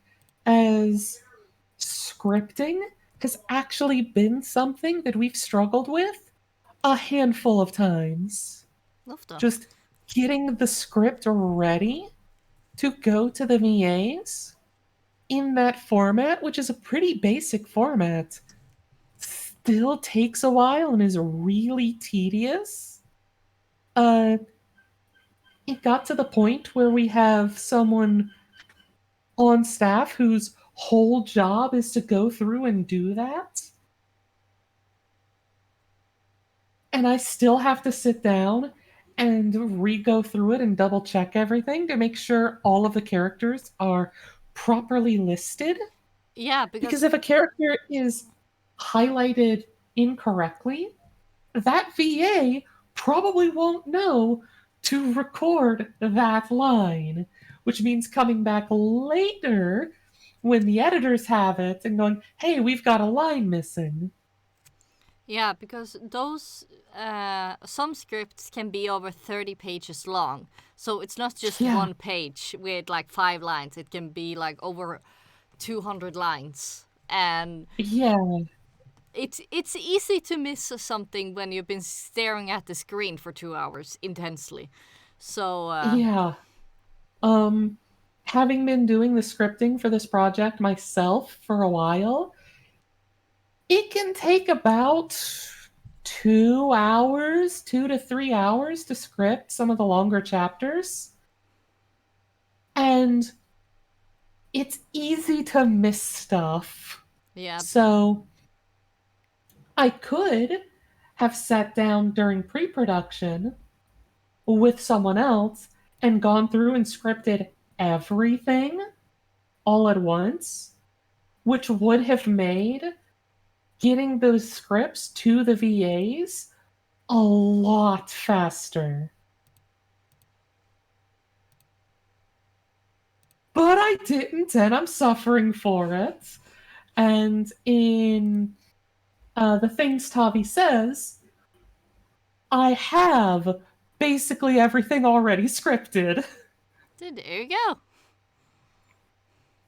as scripting has actually been something that we've struggled with a handful of times. Love that. Just getting the script ready to go to the VAs in that format, which is a pretty basic format, still takes a while and is really tedious. Uh, it got to the point where we have someone on staff whose whole job is to go through and do that. And I still have to sit down and re-go through it and double check everything to make sure all of the characters are properly listed. Yeah, Because because if a character is highlighted incorrectly, that VA probably won't know to record that line, which means coming back later when the editors have it and going, hey, we've got a line missing. yeah, because those some scripts can be over 30 pages long. So it's not just Yeah, one page with like 5 lines. It can be like over 200 lines. And yeah, it's easy to miss something when you've been staring at the screen for 2 hours intensely. So yeah. Um, Having been doing the scripting for this project myself for a while, it can take about 2 hours, 2 to 3 hours to script some of the longer chapters. And it's easy to miss stuff. yeah, So I could have sat down during pre production with someone else and gone through and scripted everything all at once, which would have made getting those scripts to the VAs a lot faster. but I didn't, and I'm suffering for it. And in the things Tavi says, I have basically everything already scripted. So there you go.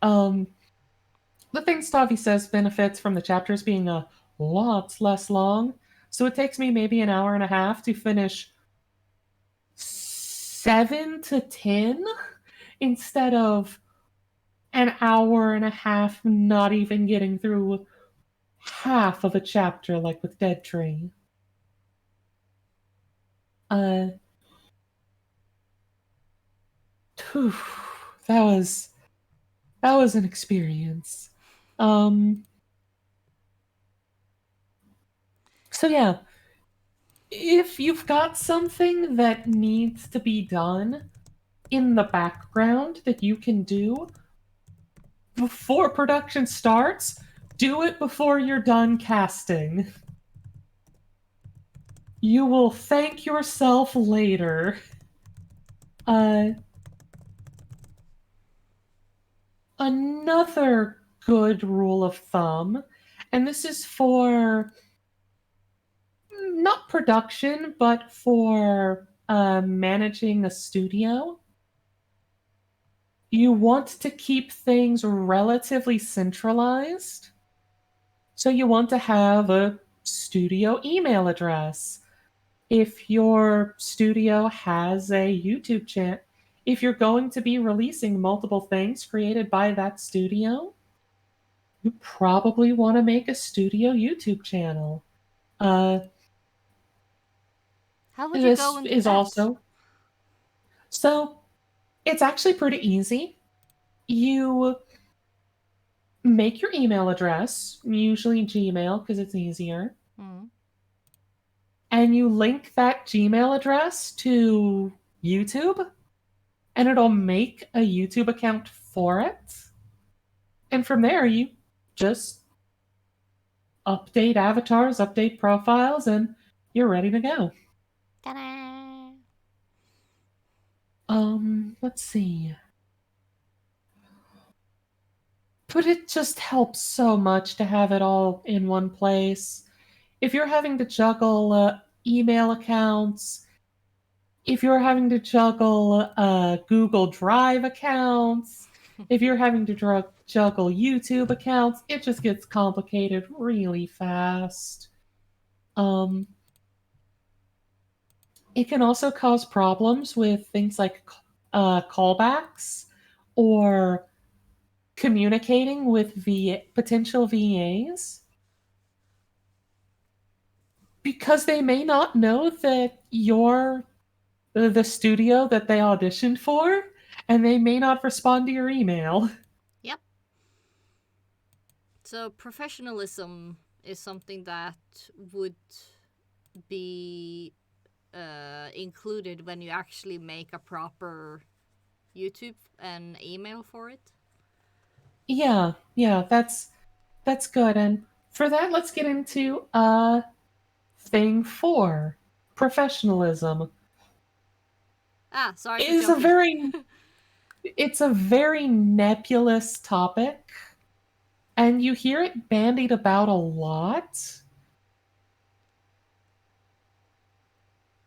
Um, the things Tavi says benefits from the chapters being a lot less long, so it takes me maybe an hour and a half to finish 7 to 10 instead of an hour and a half not even getting through half of a chapter like with Dead Tree. Uh, whew, that was that was an experience. Um, so yeah, if you've got something that needs to be done in the background that you can do before production starts, do it before you're done casting. You will thank yourself later. Uh, Another good rule of thumb, and this is for not production, but for managing a studio. You want to keep things relatively centralized. So you want to have a studio email address. If your studio has a YouTube channel, if you're going to be releasing multiple things created by that studio, you probably want to make a studio YouTube channel. Uh, How would you go this and do is that? also so it's actually pretty easy. You make your email address, usually Gmail because it's easier, Hmm. and you link that Gmail address to YouTube, and it'll make a YouTube account for it. And from there, you just update avatars, update profiles, and you're ready to go. Ta-da! Let's see. But it just helps so much to have it all in one place. If you're having to juggle email accounts, if you're having to juggle Google Drive accounts, if you're having to juggle YouTube accounts, it just gets complicated really fast. Um, it can also cause problems with things like callbacks or communicating with potential VAs because they may not know that you're the studio that they auditioned for, and they may not respond to your email. Yep. So professionalism is something that would be included when you actually make a proper YouTube and email for it. Yeah, that's good. And for that, let's get into thing 4. Professionalism Ah, sorry for is a jumping. very it's a very nebulous topic, and you hear it bandied about a lot.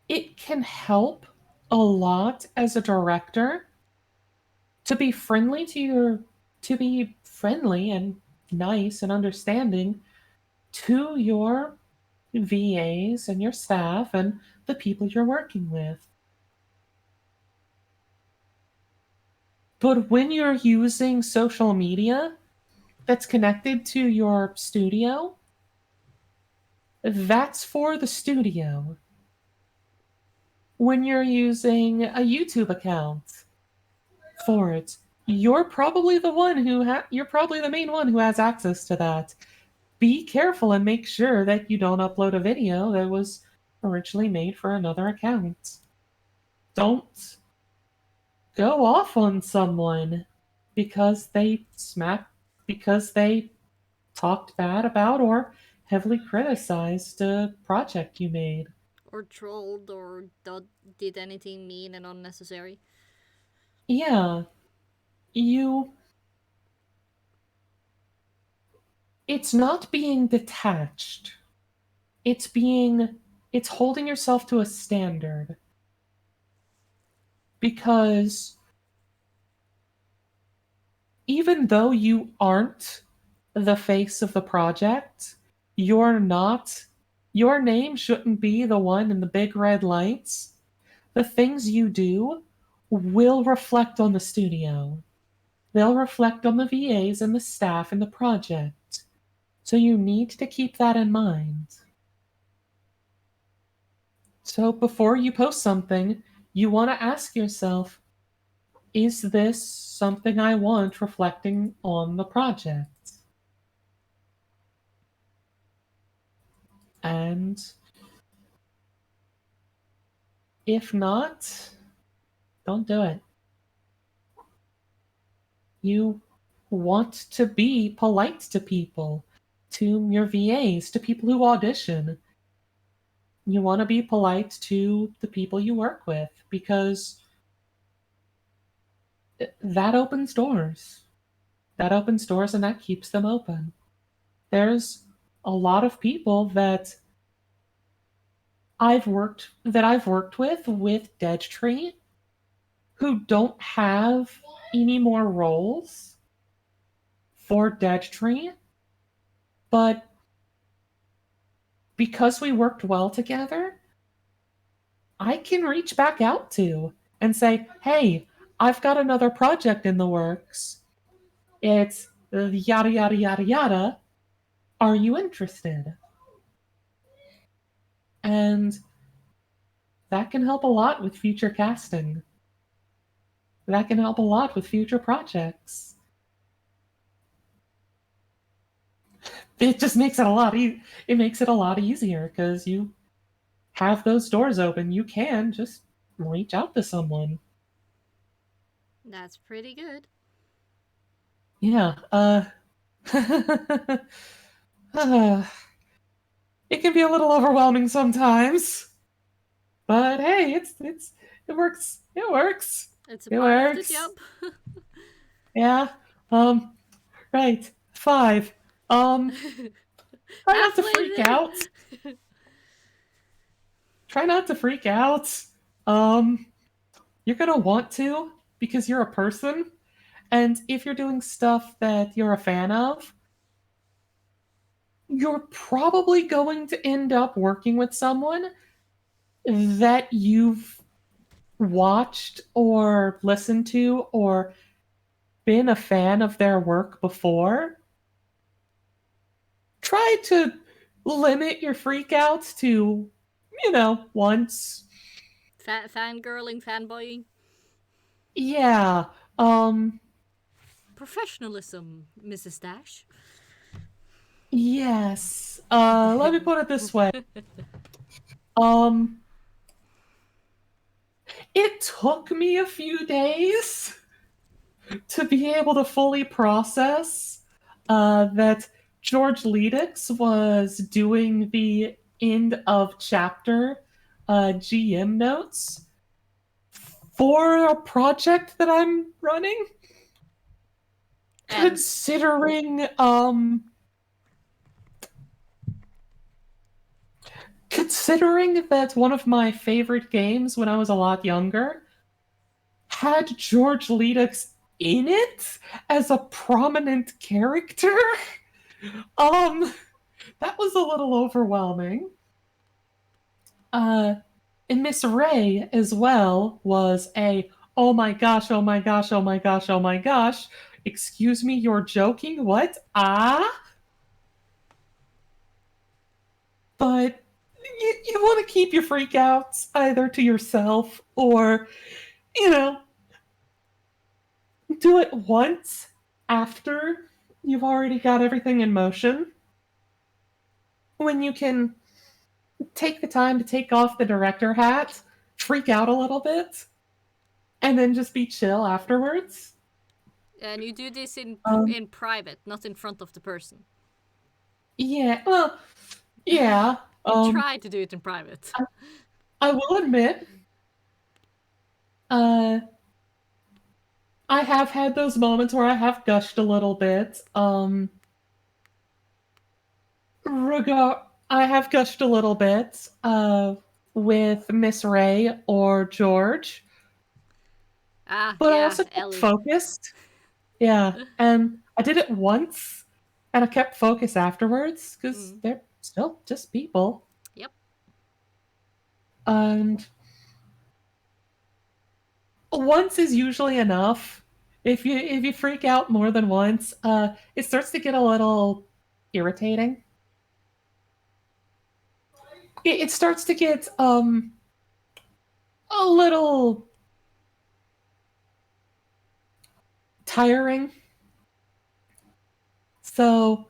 It can help a lot as a director to be friendly and nice and understanding to your VAs and your staff and the people you're working with. But when you're using social media that's connected to your studio, that's for the studio. When you're using a YouTube account for it, you're probably the main one who has access to that. Be careful and make sure that you don't upload a video that was originally made for another account. Don't go off on someone because because they talked bad about or heavily criticized a project you made. Or trolled or did anything mean and unnecessary. Yeah, you it's not being detached. It's holding yourself to a standard because even though you aren't the face of the project, you're not your name shouldn't be the one in the big red lights. The things you do will reflect on the studio. They'll reflect on the VAs and the staff and the project. So you need to keep that in mind. So before you post something, you want to ask yourself, is this something I want reflecting on the project? And if not, don't do it. You want to be polite to people, to your VAs, to people who audition. You want to be polite to the people you work with because that opens doors. That opens doors and that keeps them open. There's a lot of people I've worked with Dead Tree who don't have any more roles for Dead Tree, but because we worked well together, I can reach back out to and say, hey, I've got another project in the works. It's yada yada yada yada. Are you interested? And that can help a lot with future casting. That can help a lot with future projects. It just makes it a lot it makes it a lot easier because you have those doors open. You can just reach out to someone. That's pretty good. Yeah, it can be a little overwhelming sometimes. But hey, it works. It works. It's a It part of the works. job. Yeah. Um right. 5. Try not to Halfway freak there. out. Try not to freak out. Um you're going to want to because you're a person, and if you're doing stuff that you're a fan of, you're probably going to end up working with someone that you've watched or listened to or been a fan of their work before. Try to limit your freakouts to, once. Fangirling, fanboying. Yeah. Um Professionalism, Mrs. Dash. yes. Let me put it this way. Um it took me a few days to be able to fully process that George Leedix was doing the end of chapter GM notes for a project that I'm running. And Considering that one of my favorite games when I was a lot younger had George Leedix in it as a prominent character, um, that was a little overwhelming. Uh, and Miss Ray as well was a oh my gosh, oh my gosh, oh my gosh, oh my gosh. Excuse me, you're joking? What? Ah? But you want to keep your freakouts either to yourself or, you know, do it once after you've already got everything in motion. When you can take the time to take off the director hat, freak out a little bit, and then just be chill afterwards. you do this Um, in private, not in front of the person. yeah, well, yeah. You try to do it in private. I, I will admit, uh, I have had those moments where I have gushed a little bit. I have gushed a little bit with Miss Ray or George, Ah, but I yeah, also kept Ellie. focused. Yeah, and I did it once, and I kept focus afterwards because Mm. they're still just people. Yep. And once is usually enough. If you freak out more than once, it starts to get a little irritating. It starts to get a little tiring. So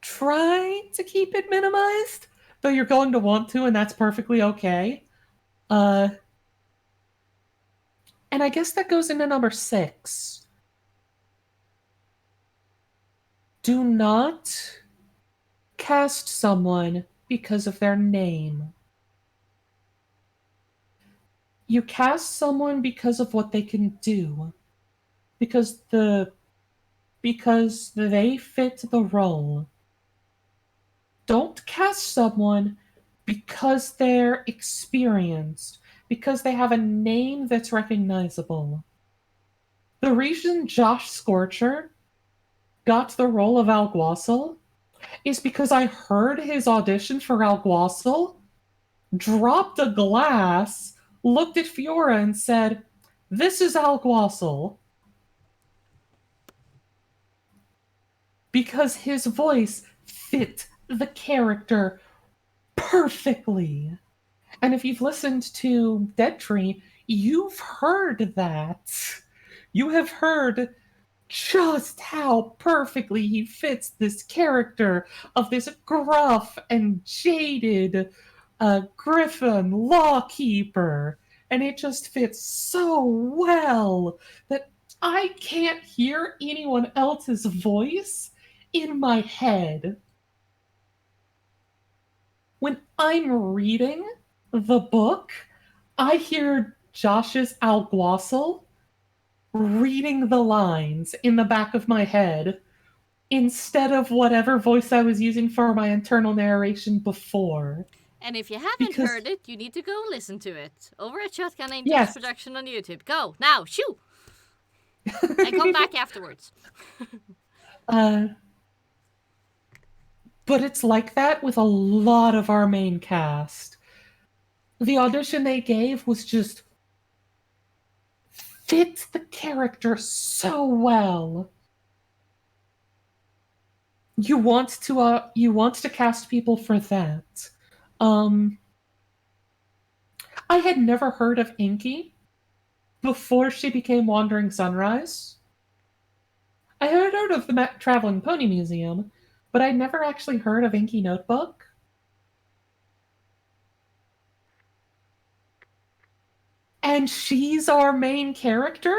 try to keep it minimized, though you're going to want to, and that's perfectly okay. Uh, and I guess that goes into number 6. Do not cast someone because of their name. You cast someone because of what they can do, because they fit the role. Don't cast someone because they're experienced, because they have a name that's recognizable. The reason Josh Scorcher got the role of Alguacil is because I heard his audition for Alguacil, dropped a glass, looked at Fiora, and said, "This is Alguacil." Because his voice fit the character perfectly. And if you've listened to Dead Tree, you've heard that. You have heard just how perfectly he fits this character of this gruff and jaded griffin lawkeeper. And it just fits so well that I can't hear anyone else's voice in my head. When I'm reading the book, I hear Josh's Alguacil reading the lines in the back of my head instead of whatever voice I was using for my internal narration before. And if you haven't Because, heard it, you need to go listen to it over at Shotgun Angels yes, Production on YouTube. Go now, shoo, and come back afterwards. uh, but it's like that with a lot of our main cast. The audition they gave was just fits the character so well. You want to cast people for that. Um, I had never heard of Inky before she became Wandering Sunrise. I had heard of the Traveling Pony Museum, but I'd never actually heard of Inky Notebook. And she's our main character.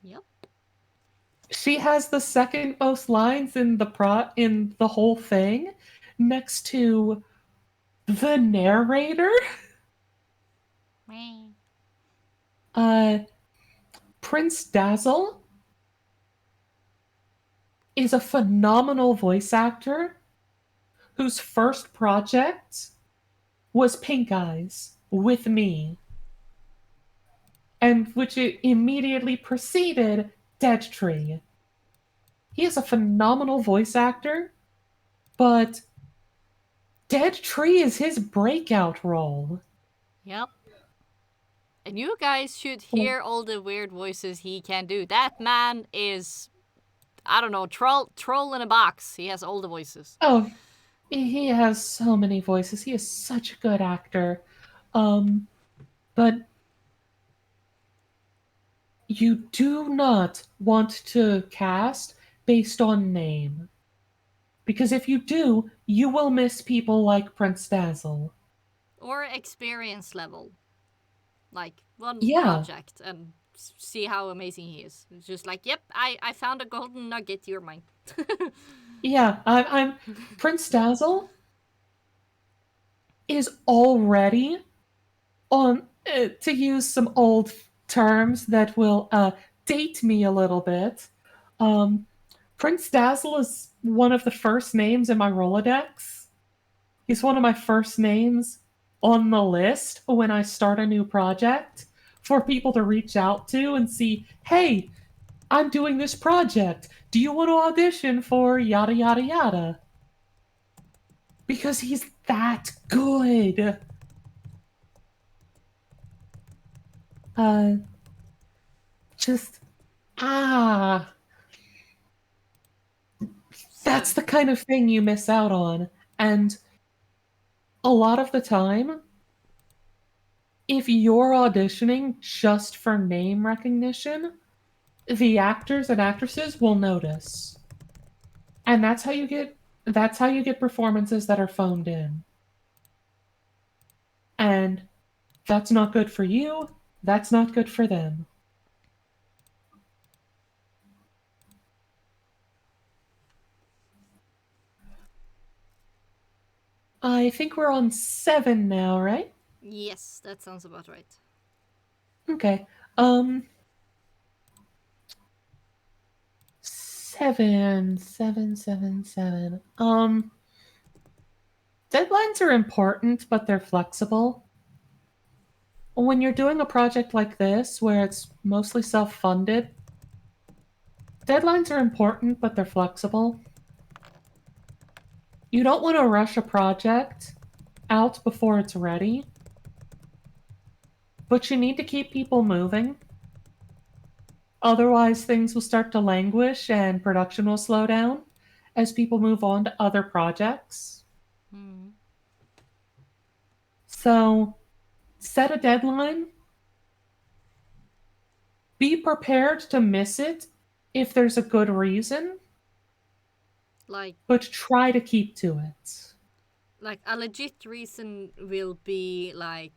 Yep. She has the second most lines in the whole thing, next to the narrator. Uh, Prince Dazzle is a phenomenal voice actor whose first project was Pink Eyes with me, and which it immediately preceded Dead Tree. He is a phenomenal voice actor, but Dead Tree is his breakout role. Yep. And you guys should hear all the weird voices he can do. That man is, I don't know, troll in a box. He has all the voices. Oh, he has so many voices. He is such a good actor. But you do not want to cast based on name. Because if you do, you will miss people like Prince Dazzle. Or experience level. Like one Yeah, project and see how amazing he is. It's just like, yep, I found a golden nugget, you're mine. yeah. I'm Prince Dazzle is already on to use some old terms that will date me a little bit. Um, Prince Dazzle is one of the first names in my Rolodex. He's one of my first names on the list when I start a new project for people to reach out to and see, hey, I'm doing this project. Do you want to audition for yada yada yada? Because he's that good. Uh, just, ah, So, that's the kind of thing you miss out on. And a lot of the time, if you're auditioning just for name recognition, the actors and actresses will notice. And that's how you get performances that are phoned in. And that's not good for you, that's not good for them. I think we're on 7 now, right? yes, that sounds about right. Okay. Seven, seven, seven, seven. Deadlines are important, but they're flexible. When you're doing a project like this, where it's mostly self-funded, deadlines are important, but they're flexible. You don't want to rush a project out before it's ready, but you need to keep people moving. Otherwise, things will start to languish and production will slow down as people move on to other projects. Hmm. So, set a deadline. Be prepared to miss it if there's a good reason, Like, but try to keep to it. a legit reason will be like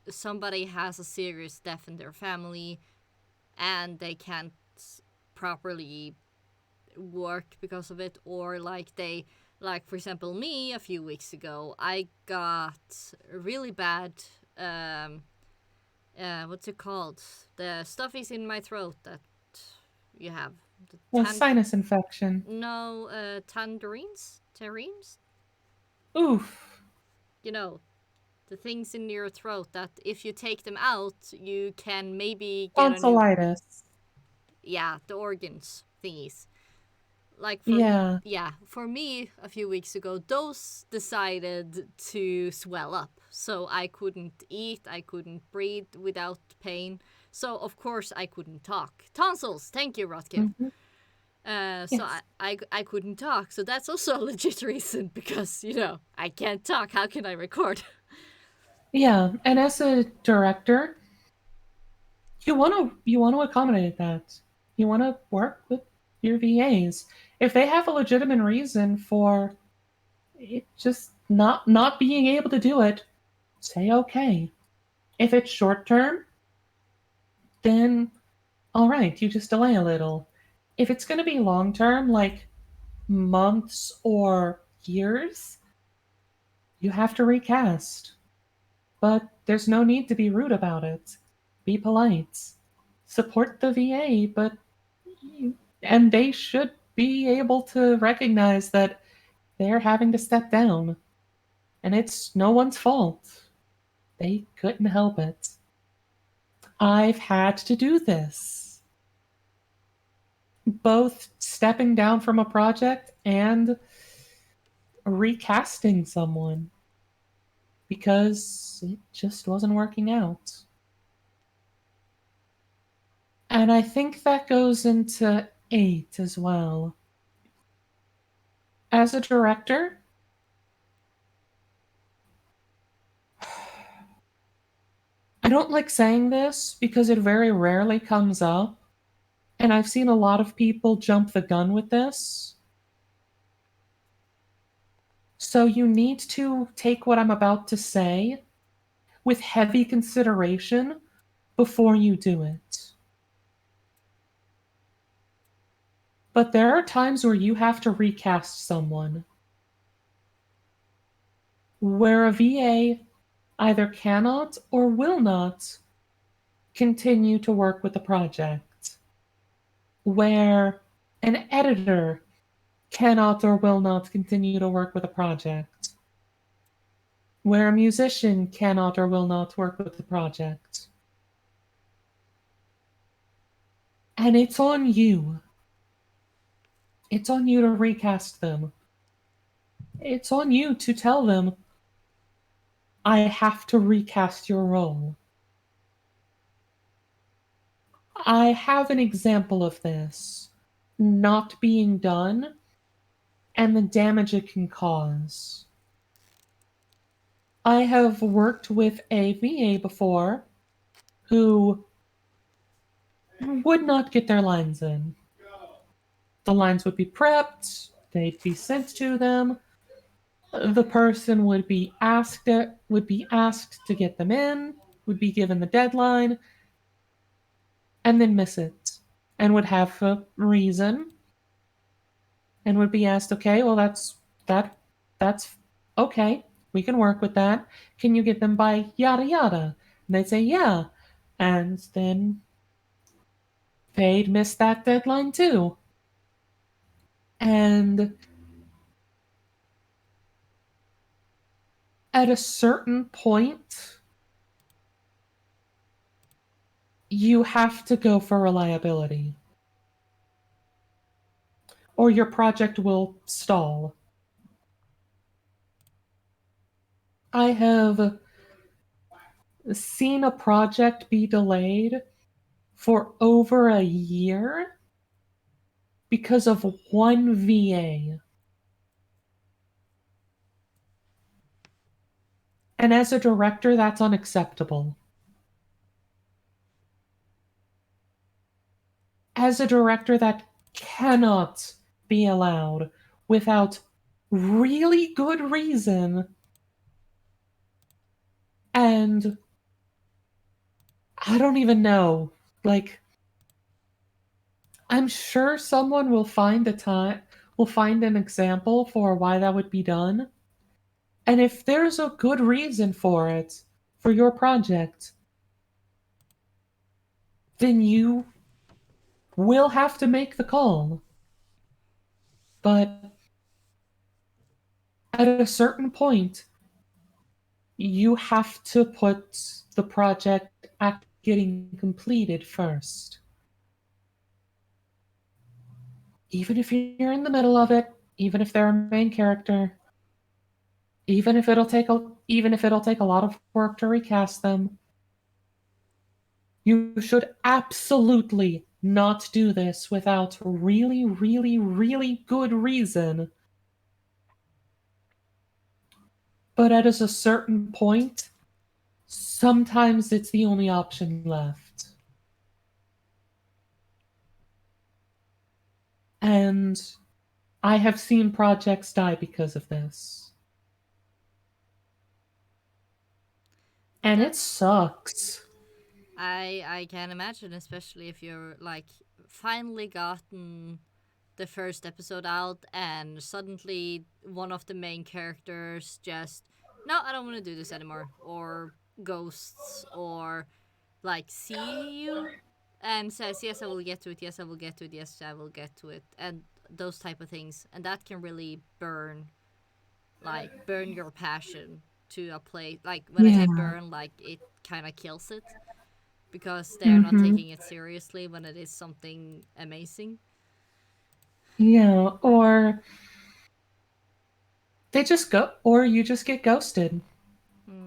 somebody has a serious death in their family and they can't properly work because of it, or like for example me a few weeks ago I got a really bad um what's it called, the stuff is in my throat that you have the A sinus infection. no tangerines terrines, Oof. you know, the things in your throat that if you take them out you can maybe get a new, Tonsillitis. yeah, the organs thingies. Like for Yeah. yeah, for me a few weeks ago those decided to swell up, so I couldn't eat, I couldn't breathe without pain, so of course I couldn't talk. Tonsils, thank you Rotkiv. Hmm. So Yes. I couldn't talk, so that's also a legit reason because you know I can't talk, how can I record? Yeah. And as a director, you want to accommodate that. You want to work with your VAs. If they have a legitimate reason for it just not being able to do it, say okay. If it's short term, then all right, you just delay a little. If it's going to be long term, like months or years, you have to recast. But there's no need to be rude about it. Be polite. Support the VA, but and they should be able to recognize that they're having to step down. And it's no one's fault. They couldn't help it. I've had to do this. Both stepping down from a project and recasting someone because it just wasn't working out. And I think that goes into 8 as well. As a director, I don't like saying this because it very rarely comes up, and I've seen a lot of people jump the gun with this. So you need to take what I'm about to say with heavy consideration before you do it. But there are times where you have to recast someone, where a VA either cannot or will not continue to work with the project, where an editor cannot or will not continue to work with a project, where a musician cannot or will not work with the project. And it's on you. It's on you to recast them. It's on you to tell them, I have to recast your role. I have an example of this not being done and the damage it can cause. I have worked with a VA before who would not get their lines in. The lines would be prepped, they'd be sent to them. The person would be asked to get them in, would be given the deadline, and then miss it, and would have a reason, and would be asked, okay, well that's okay, we can work with that. Can you get them by yada yada? And they'd say yeah, and then they'd miss that deadline too. And at a certain point, you have to go for reliability, or your project will stall. I have seen a project be delayed for over a year because of one VA. And as a director, that's unacceptable. As a director, that cannot be allowed without really good reason. And I don't even know. Like, I'm sure someone will find an example for why that would be done. And if there's a good reason for it, for your project, then you will have to make the call. But at a certain point, you have to put the project at getting completed first. Even if you're in the middle of it, even if they're a main character, even if it'll take a lot of work to recast them, you should absolutely not do this without really, really, really good reason. But at a certain point, sometimes it's the only option left. And I have seen projects die because of this. And it sucks. I can imagine, especially if you're like finally gotten the first episode out and suddenly one of the main characters just, no, I don't want to do this anymore, or ghosts, or like see you and says, yes, I will get to it, yes, I will get to it, yes, I will get to it, and those type of things. And that can really burn your passion to a place. Like when I Yeah. say burn, like it kind of kills it because they're not Mm-hmm. taking it seriously when it is something amazing. Yeah, or they just go, or you just get ghosted.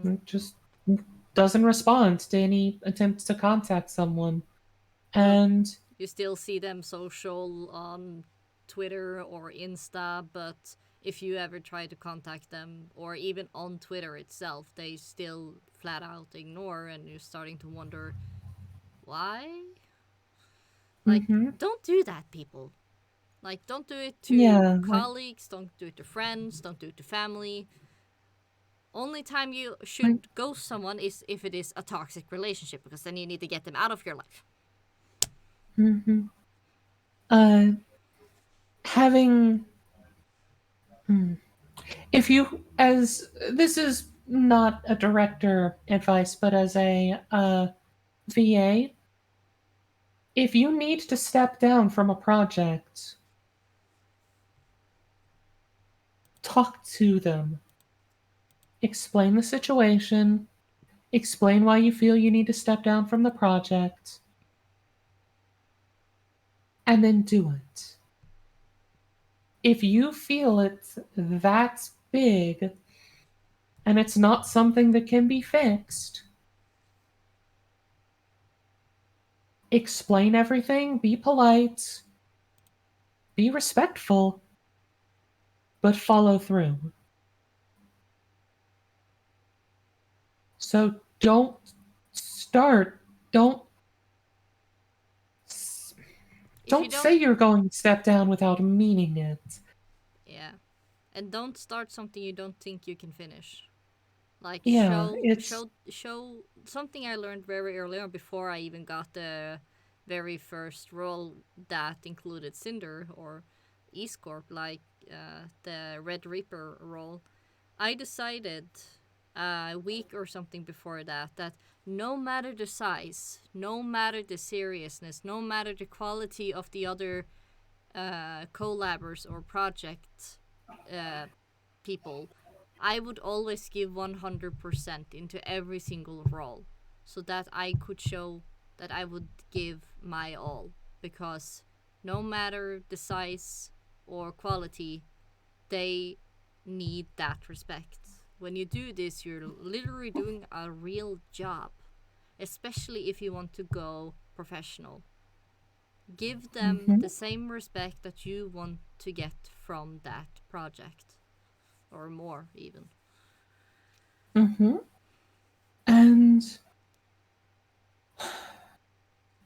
It just doesn't respond to any attempts to contact someone. But And you still see them social on Twitter or Insta, but if you ever try to contact them, or even on Twitter itself, they still flat out ignore, and you're starting to wonder why? Like, mm-hmm. don't do that, people. Like, don't do it to Yeah, like colleagues, don't do it to friends, don't do it to family. Only time you like should ghost someone is if it is a toxic relationship, because then you need to get them out of your life. mm-hmm. uh having if you as this is not a director advice, but as a VA, if you need to step down from a project, talk to them. Explain the situation. Explain why you feel you need to step down from the project. And then do it. If you feel it's that big and it's not something that can be fixed, explain everything, be polite, be respectful, but follow through. So start, don't If you don't say don't, you're going to step down without meaning it. yeah, and don't start something you don't think you can finish. Like Yeah, it's show something I learned very early on before I even got the very first role that included Cinder or Eastcrop, like the Red Reaper role. I decided a week or something before that no matter the size, no matter the seriousness, no matter the quality of the other collabers or project uh, people, I would always give 100% into every single role so that I could show that I would give my all. Because no matter the size or quality, they need that respect. When you do this, you're literally doing a real job, especially if you want to go professional. Give them mhm, the same respect that you want to get from that project, or more, even. mhm. And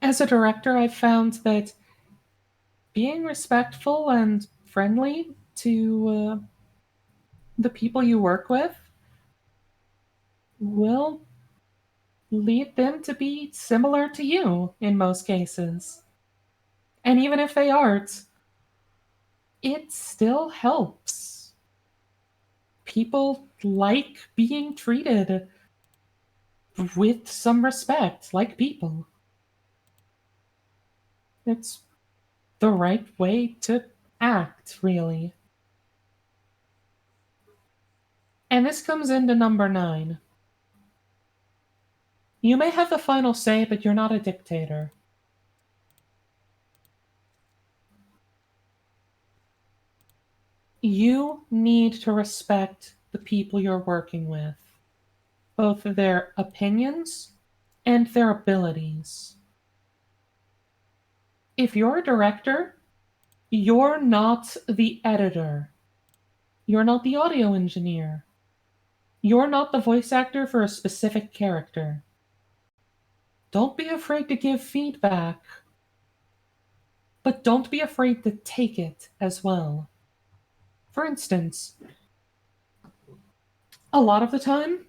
as a director, I've found that being respectful and friendly to the people you work with will lead them to be similar to you in most cases. And even if they aren't, it still helps. People like being treated with some respect, like people. It's the right way to act, really. And this comes into number 9. You may have the final say, but you're not a dictator. You need to respect the people you're working with, both their opinions and their abilities. If you're a director, you're not the editor. You're not the audio engineer. You're not the voice actor for a specific character. Don't be afraid to give feedback, but don't be afraid to take it as well. For instance, a lot of the time,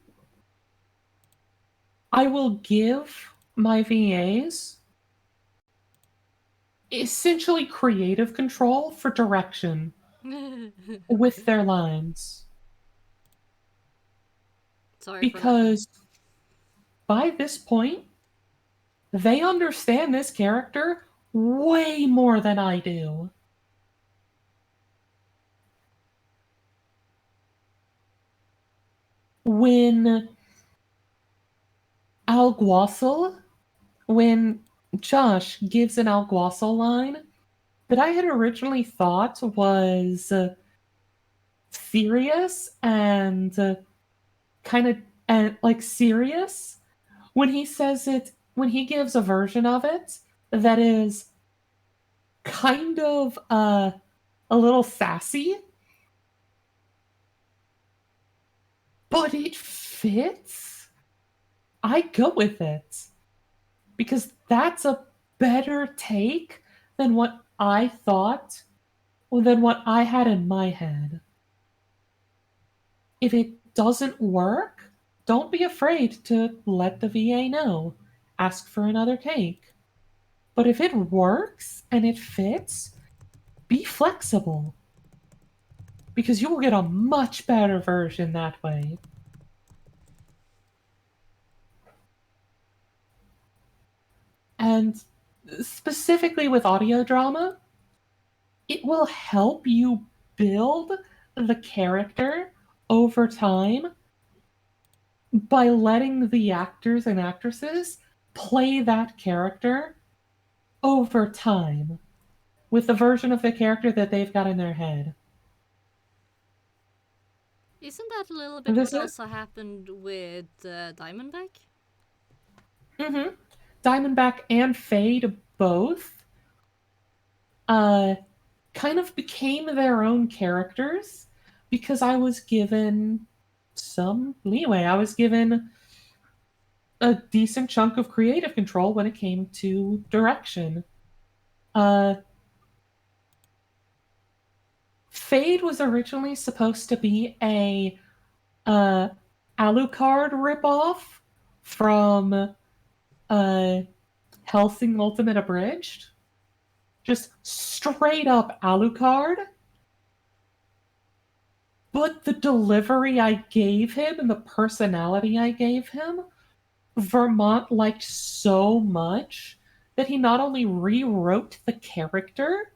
I will give my VAs essentially creative control for direction with their lines. Sorry for laughing. Because by this point, they understand this character way more than I do. When Alguacil, when Josh gives an Alguacil line that I had originally thought was serious and kind of like serious, when he says it, when he gives a version of it that is kind of a little sassy, but it fits, I go with it because that's a better take than what I thought or than what I had in my head. If it doesn't work, don't be afraid to let the VA know. Ask for another take. But if it works and it fits, be flexible because you will get a much better version that way. And specifically with audio drama, it will help you build the character over time by letting the actors and actresses play that character over time with the version of the character that they've got in their head. Isn't that a little bit This what is also happened with Diamondback? mm-hmm. Diamondback and Fade both uh, kind of became their own characters because I was given some leeway. I was given a decent chunk of creative control when it came to direction. Uh, Fade was originally supposed to be a uh, Alucard ripoff from Helsing Ultimate Abridged. Just straight up Alucard. But the delivery I gave him and the personality I gave him, Vermont liked so much that he not only rewrote the character,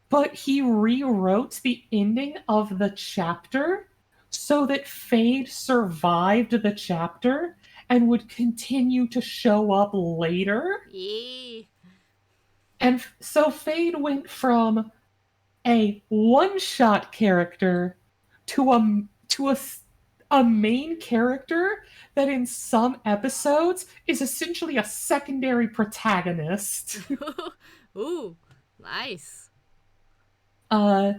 but he rewrote the ending of the chapter so that Fade survived the chapter and would continue to show up later. Yeah. And so Fade went from a one-shot character to a main character that in some episodes is essentially a secondary protagonist. Ooh, nice. uh,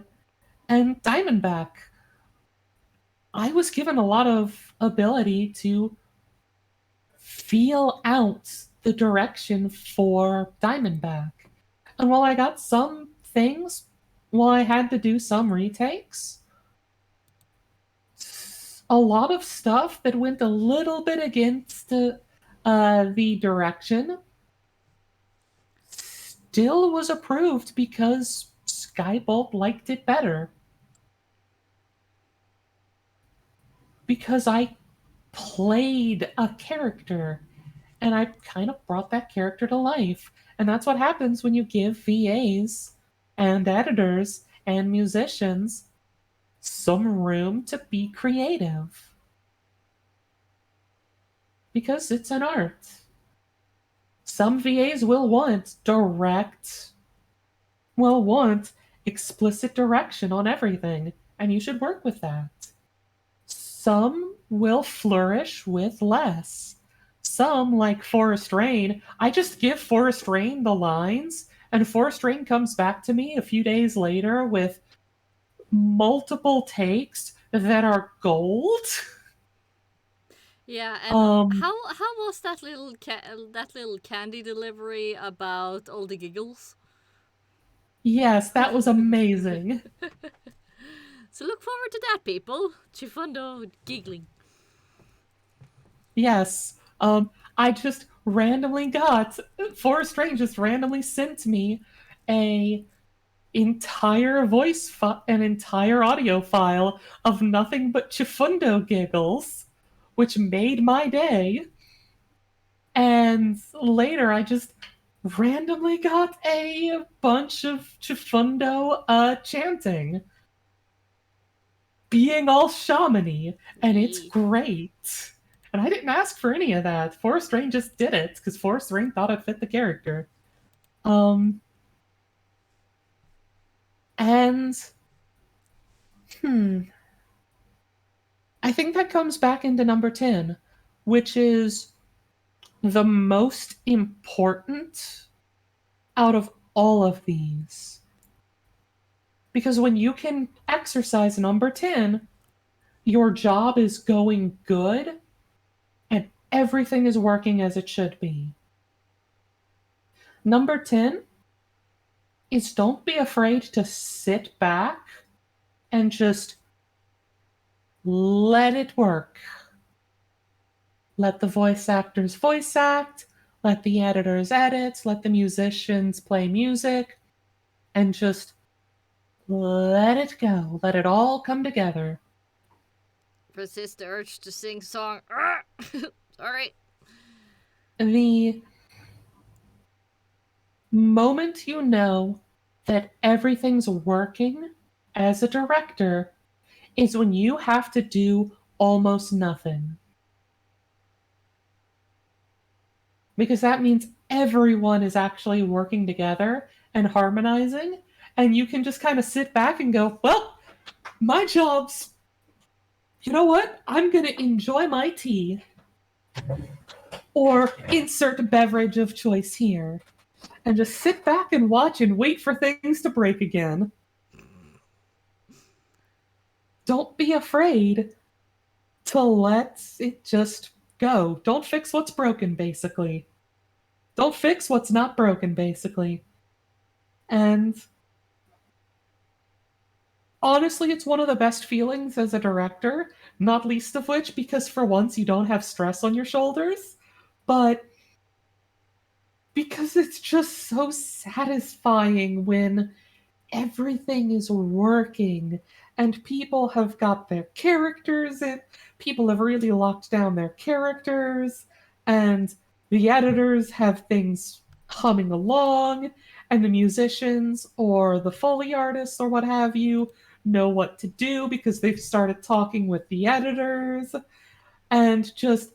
and Diamondback, I was given a lot of ability to feel out the direction for Diamondback. And while I got some things, while I had to do some retakes, a lot of stuff that went a little bit against the direction still was approved because Skybolt liked it better. Because I played a character and I kind of brought that character to life. And that's what happens when you give VAs and editors and musicians some room to be creative. Because it's an art. Some VAs will want explicit direction on everything, and you should work with that. Some will flourish with less. Some, like Forest Rain, I just give Forest Rain the lines, and Forest Rain comes back to me a few days later with multiple takes that are gold. Yeah, and Um, how was that that little candy delivery about all the giggles? yes, that was amazing. So look forward to that, people. Chifundo giggling. Yes. I just randomly got Forest Rain just randomly sent me a an entire audio file of nothing but Chifundo giggles, which made my day. And later I just randomly got a bunch of Chifundo chanting, being all shamany, and it's Yeah. great. And I didn't ask for any of that. Forest Rain just did it because Forest Rain thought it fit the character. Um, and hmm, I think that comes back into number 10, which is the most important out of all of these. Because when you can exercise number 10, your job is going good and everything is working as it should be. Number 10 is don't be afraid to sit back and just let it work. Let the voice actors voice act, let the editors edit, let the musicians play music, and just let it go. Let it all come together. Persist the urge to sing song. Sorry. The moment you know that everything's working as a director is when you have to do almost nothing. Because that means everyone is actually working together and harmonizing, and you can just kind of sit back and go, well, my job's, you know what? I'm going to enjoy my tea or insert beverage of choice here and just sit back and watch and wait for things to break again. Don't be afraid to let it just go. Don't fix what's broken, basically. Don't fix what's not broken, basically. And honestly, it's one of the best feelings as a director, not least of which because for once you don't have stress on your shoulders, but because it's just so satisfying when everything is working and people have got their characters in, people have really locked down their characters, and the editors have things humming along, and the musicians or the Foley artists or what have you know what to do because they've started talking with the editors, and just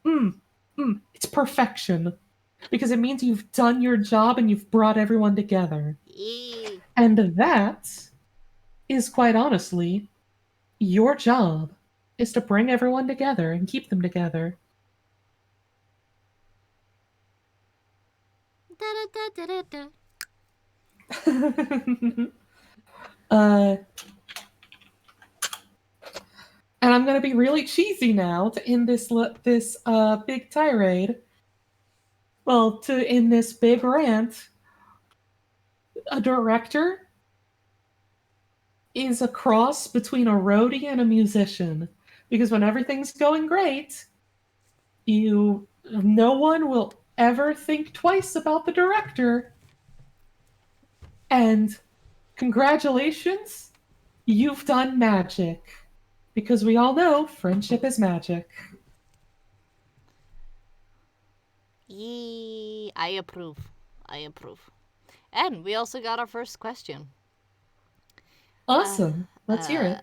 mm, it's perfection because it means you've done your job and you've brought everyone together. Yee. And that is quite honestly your job, is to bring everyone together and keep them together. Da-da-da-da-da-da. uh, and I'm gonna be really cheesy now to end this big tirade. Well, to end this big rant, a director is a cross between a roadie and a musician. Because when everything's going great, no one will ever think twice about the director. And congratulations, you've done magic. Because we all know friendship is magic. Yee. I approve. I approve. And we also got our first question. Awesome. Let's hear it.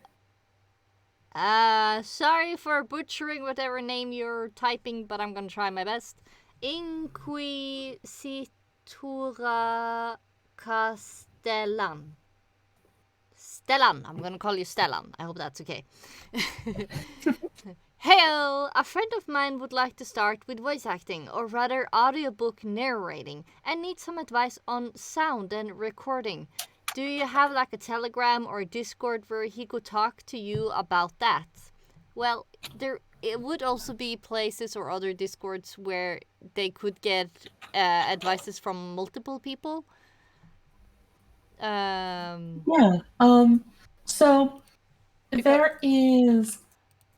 Sorry for butchering whatever name you're typing, but I'm gonna try my best. Inquisitura Castellan. Stellan. I'm gonna call you Stellan. I hope that's okay. Heyo! A friend of mine would like to start with voice acting, or rather audiobook narrating, and needs some advice on sound and recording. Do you have like a Telegram or a Discord where he could talk to you about that? Well, it would also be places or other Discords where they could get advices from multiple people. Yeah. So there is.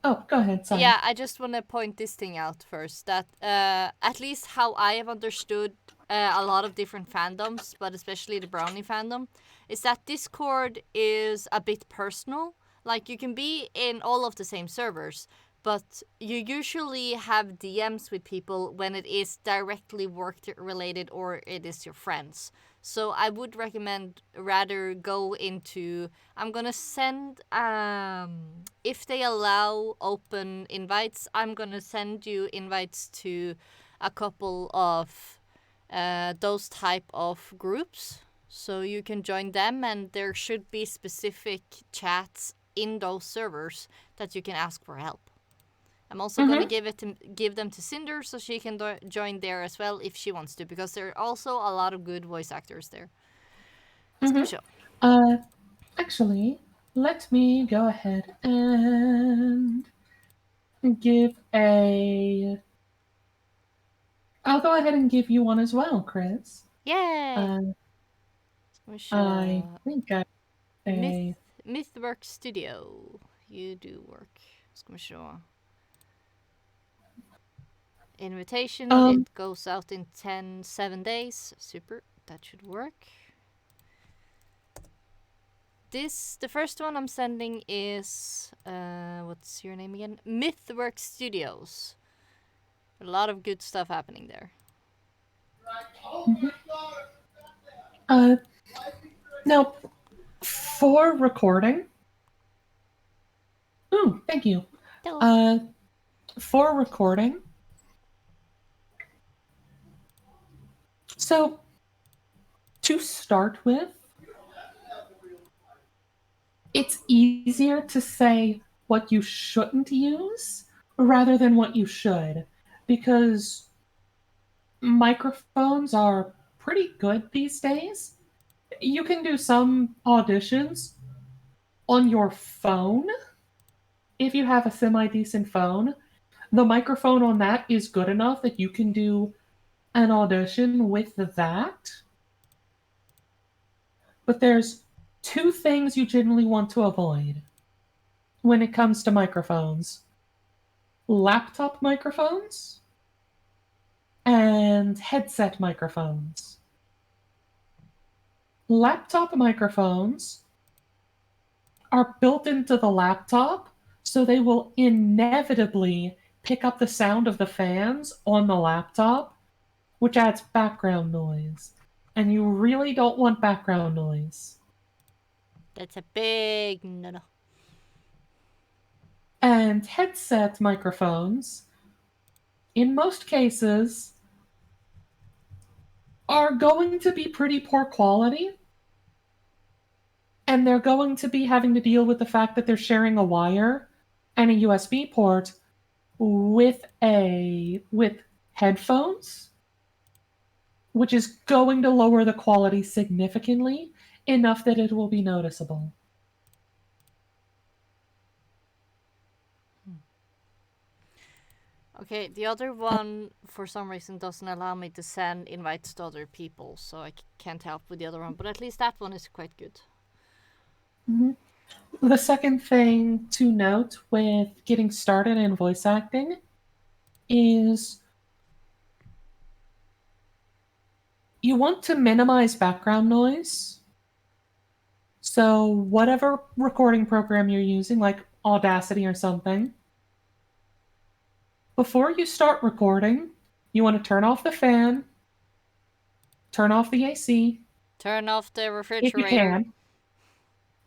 Oh, go ahead. Sorry. Yeah, I just want to point this thing out first. That at least how I have understood a lot of different fandoms, but especially the Brownie fandom, is that Discord is a bit personal. Like, you can be in all of the same servers, but you usually have DMs with people when it is directly work related or it is your friends. So I would recommend rather go into. I'm gonna send if they allow open invites. I'm gonna send you invites to a couple of those type of groups, so you can join them, and there should be specific chats in those servers that you can ask for help. I'm also gonna give them to Cinder so she can join there as well if she wants to, because there are also a lot of good voice actors there. Actually, let me go ahead and give a. I'll go ahead and give you one as well, Chris. Yay! I think I. Mythwork Studio. You do work. Ska vi se. Invitation. It goes out in 7 days. Super. That should work. The first one I'm sending is what's your name again? Mythwork Studios. A lot of good stuff happening there. Mhm. Uh, Now, for recording, ooh, thank you. No. Uh, for recording, so to start with, it's easier to say what you shouldn't use rather than what you should, because microphones are pretty good these days. You can do some auditions on your phone if you have a semi decent phone. The microphone on that is good enough that you can do an audition with that. But there's two things you generally want to avoid when it comes to microphones: laptop microphones and headset microphones. Laptop microphones are built into the laptop, so they will inevitably pick up the sound of the fans on the laptop, which adds background noise. And you really don't want background noise. That's a big no. And headset microphones, in most cases, are going to be pretty poor quality, and they're going to be having to deal with the fact that they're sharing a wire and a USB port with headphones, which is going to lower the quality significantly enough that it will be noticeable. Okay, the other one for some reason doesn't allow me to send invites to other people, so I can't help with the other one. But at least that one is quite good. Mhm. The second thing to note with getting started in voice acting is you want to minimize background noise. So, whatever recording program you're using, like Audacity or something, before you start recording, you want to turn off the fan, turn off the AC, Turn off the if you refrigerator. can.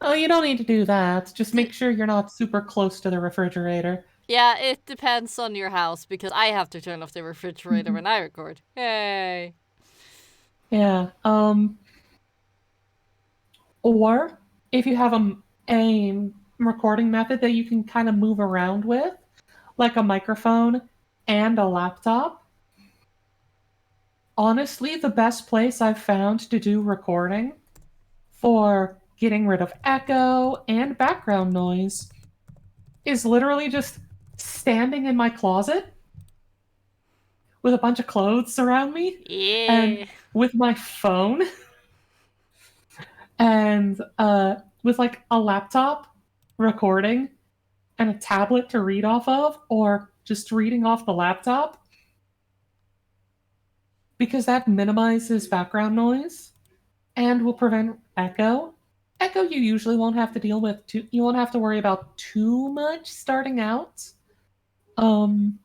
Oh, you don't need to do that. Just D- make sure you're not super close to the refrigerator. yeah, it depends on your house because I have to turn off the refrigerator Mhm. when I record. Yay! Yeah. Or if you have a recording method that you can kind of move around with, like a microphone and a laptop, honestly, the best place I've found to do recording for getting rid of echo and background noise is literally just standing in my closet with a bunch of clothes around me and Yeah. with my phone and with like a laptop recording and a tablet to read off of, or just reading off the laptop, because that minimizes background noise and will prevent echo. Echo you usually won't have to deal with too, you won't have to worry about too much starting out. Um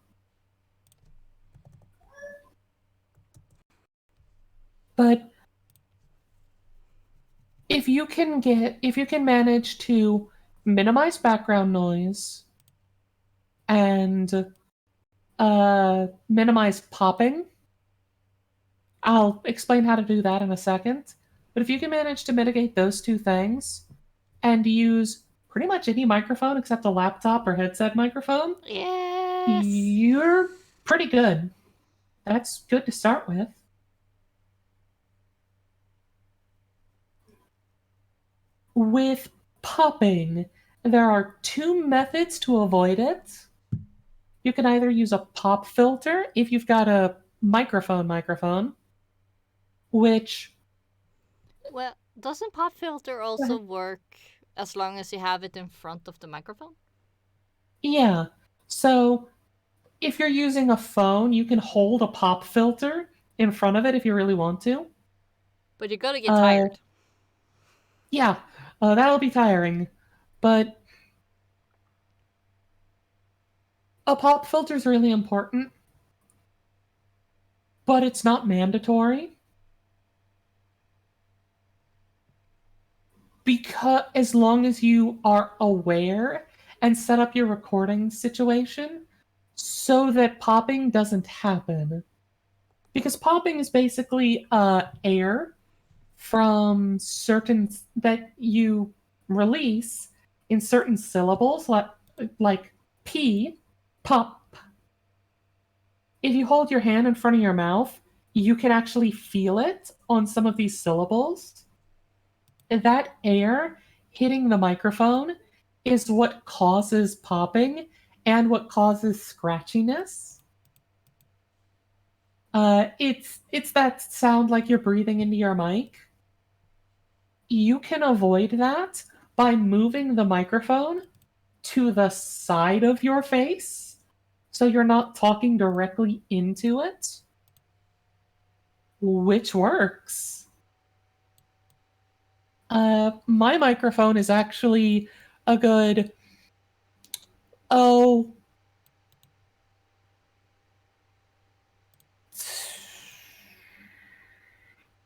but if you can manage to minimize background noise and minimize popping, I'll explain how to do that in a second. But if you can manage to mitigate those two things and use pretty much any microphone except a laptop or headset microphone, Yes. you're pretty good. That's good to start with. With popping, there are two methods to avoid it. You can either use a pop filter if you've got a microphone, which, Well, doesn't pop filter also work as long as you have it in front of the microphone? yeah. So if you're using a phone, you can hold a pop filter in front of it if you really want to. But you're gonna get Uh, tired. yeah, that'll be tiring. But a pop filter is really important but it's not mandatory. Because as long as you are aware and set up your recording situation so that popping doesn't happen. Because popping is basically air from certain that you release in certain syllables, like p, pop. If you hold your hand in front of your mouth, you can actually feel it on some of these syllables. That air hitting the microphone is what causes popping and what causes scratchiness. It's that sound like you're breathing into your mic. You can avoid that by moving the microphone to the side of your face so you're not talking directly into it, which works. My microphone is actually a good, oh,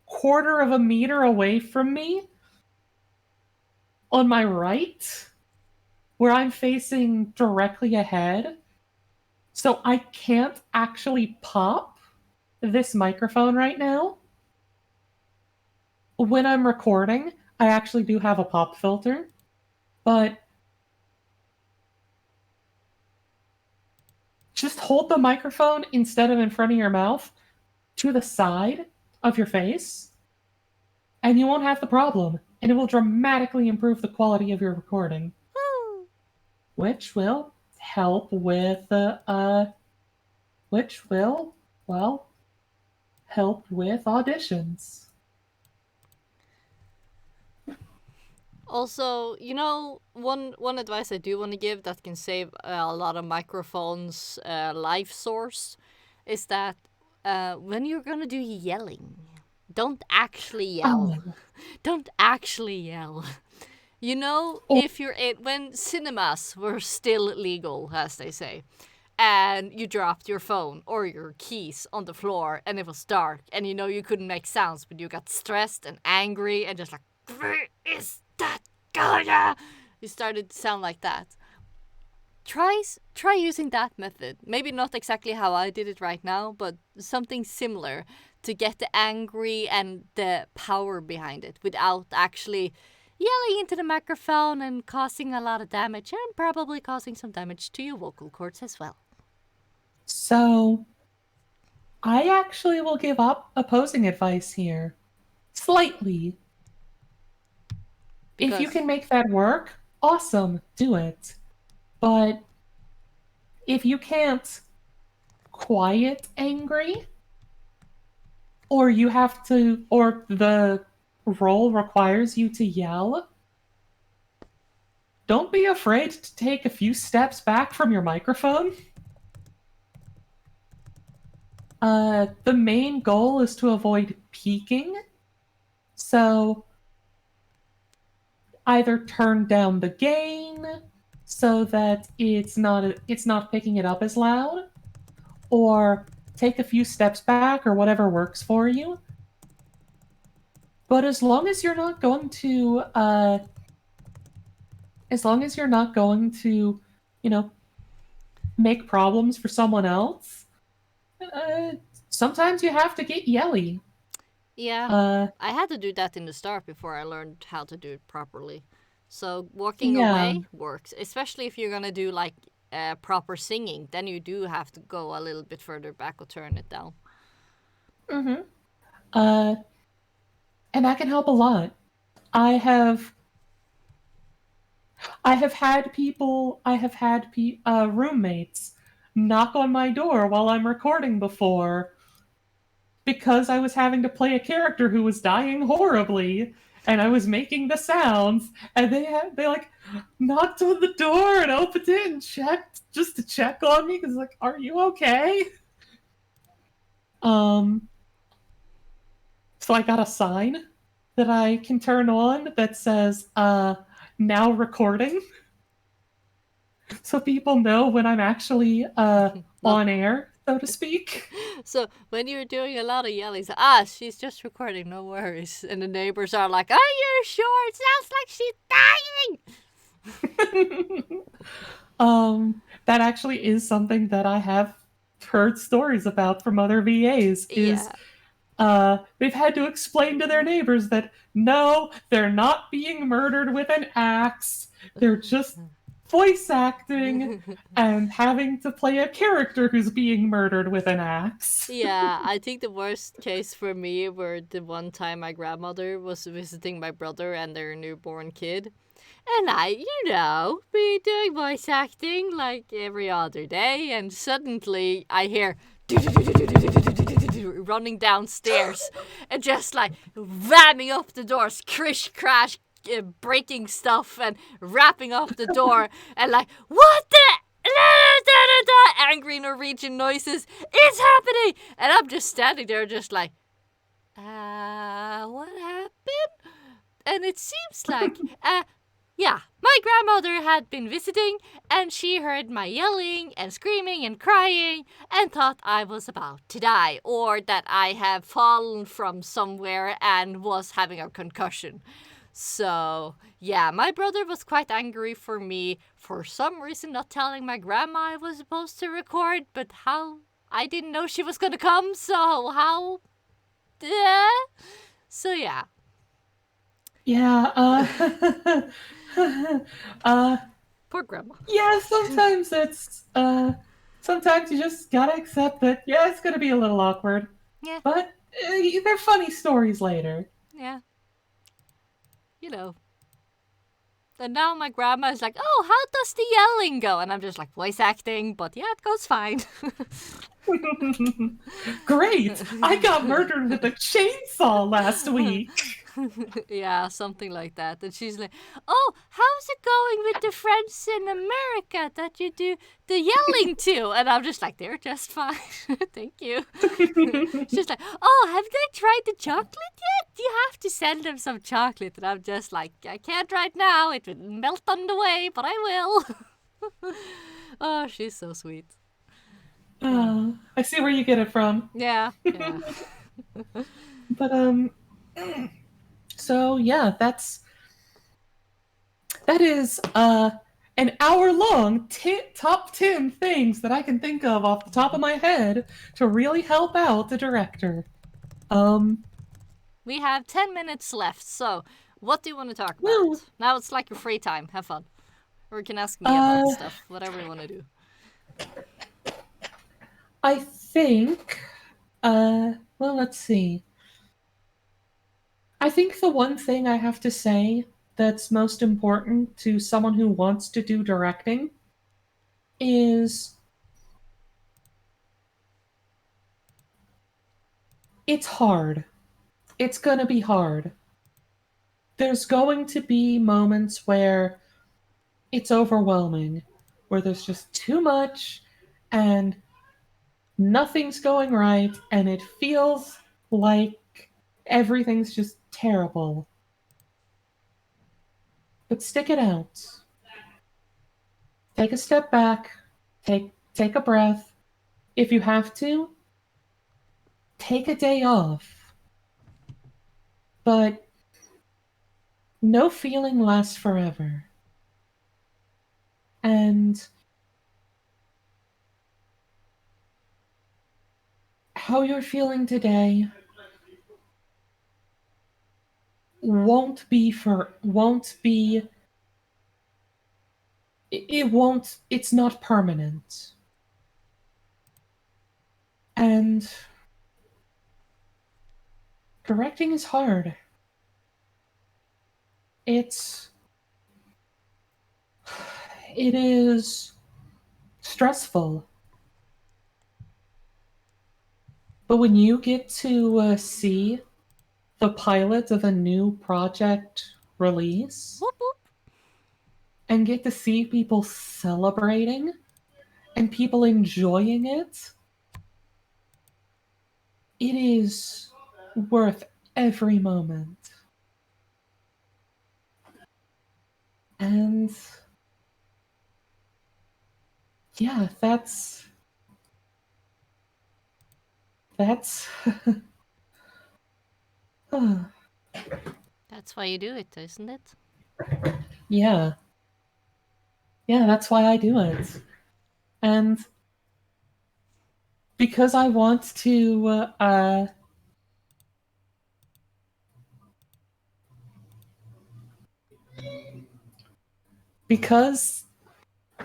quarter of a meter away from me on my right, where I'm facing directly ahead. So I can't actually pop this microphone right now. When I'm recording, I actually do have a pop filter, but just hold the microphone instead of in front of your mouth to the side of your face, and you won't have the problem, and it will dramatically improve the quality of your recording, which will help with which will, well, help with auditions. Also, one advice I do want to give that can save a lot of microphones' life source is that when you're gonna do yelling, don't actually yell. Oh, Don't actually yell. oh, If you're when cinemas were still legal, as they say, and you dropped your phone or your keys on the floor and it was dark and you couldn't make sounds, but you got stressed and angry and just like, where is that gonna? You started to sound like that. Try using that method. Maybe not exactly how I did it right now, but something similar to get the angry and the power behind it without actually yelling into the microphone and causing a lot of damage and probably causing some damage to your vocal cords as well. so I actually will give up opposing advice here. Slightly. If you Because can make that work, awesome, do it. But if you can't quiet angry, or the role requires you to yell, don't be afraid to take a few steps back from your microphone. The main goal is to avoid peaking, so either turn down the gain so that it's not picking it up as loud, or take a few steps back or whatever works for you. But as long as you're not going to, you know, make problems for someone else, uh, sometimes you have to get yelly. yeah, Uh, I had to do that in the start before I learned how to do it properly. So walking yeah. away works, especially if you're gonna do like proper singing. Then you do have to go a little bit further back or turn it down. Mm-hmm. Uh, and that can help a lot. I have roommates knock on my door while I'm recording before because I was having to play a character who was dying horribly, and I was making the sounds, and they like knocked on the door and opened it and checked just to check on me because like, are you okay? Um, so I got a sign that I can turn on that says now recording, so people know when I'm actually Not on air. so to speak. So when you're doing a lot of yelling, so, she's just recording, no worries. And the neighbors are like, are you sure? It sounds like she's That actually is something that I have heard stories about from other VAs. dying. Yeah. They've had to explain to their neighbors that no, they're not being murdered with an axe. They're just voice acting and having to play a character who's being murdered with an axe. Yeah, I think the worst case for me were the one time my grandmother was visiting my brother and their newborn kid. And be doing voice acting like every other day, and suddenly I hear running downstairs and just like ramming up the doors, crish crash, breaking stuff and wrapping up the door, and like, what the? Angry Norwegian noises. It's happening! And I'm just standing there, just like, what happened? And it seems like, yeah, my grandmother had been visiting, and she heard my yelling and screaming and crying and thought I was about to die, or that I have fallen from somewhere and was having a concussion. So, yeah, my brother was quite angry for me for some reason not telling my grandma I was supposed to record, but how? I didn't know she was gonna come, so how? So, yeah. Yeah, Poor grandma. yeah, sometimes you just gotta accept that, yeah, it's gonna be a little awkward. Yeah. But they're funny stories later. Yeah. You know. And now my grandma is like, oh, how does the yelling go? And I'm just like, voice acting, but yeah, it goes fine. Great! I got murdered with a chainsaw last week. Yeah, something like that. And she's like, oh, how's it going with the friends in America that you do the yelling to? And I'm just like, they're just fine. Thank you. She's like, oh, have they tried the chocolate yet? You have to send them some chocolate. And I'm just like, I can't right now. It will melt on the way, but I will. Oh, she's so sweet. I see where you get it from. Yeah, yeah. But so yeah, that is an hour long top 10 things that I can think of off the top of my head to really help out the director. We have 10 minutes left, so what do you want to talk about? Well, Now it's like your free time. Have fun. Or you can ask me about stuff, whatever you want to do. I think well, let's see. I think the one thing I have to say that's most important to someone who wants to do directing is it's hard. It's gonna be hard. There's going to be moments where it's overwhelming, where there's just too much and nothing's going right, and it feels like everything's just terrible. But stick it out. Take a step back. Take a breath. If you have to, take a day off. But no feeling lasts forever. And how you're feeling today won't be it won't it's not permanent. And directing is hard. It is stressful. But when you get to see the pilot of a new project release Whoop whoop. and get to see people celebrating and people enjoying it, it is worth every moment. And yeah, That's That's why you do it, isn't it? yeah. Yeah, that's why I do it. And because I want to because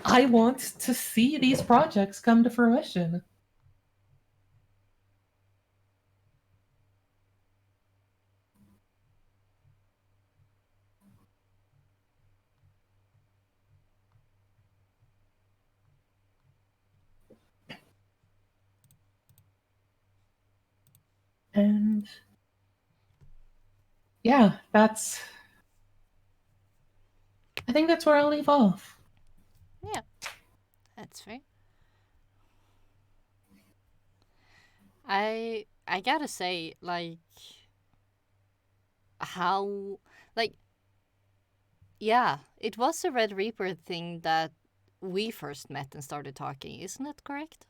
I want to see these projects come to fruition. And yeah, I think that's where I'll leave off. Yeah, that's fair. I gotta say, like, how, like, yeah, it was a Red Reaper thing that we first met and started talking, isn't that correct?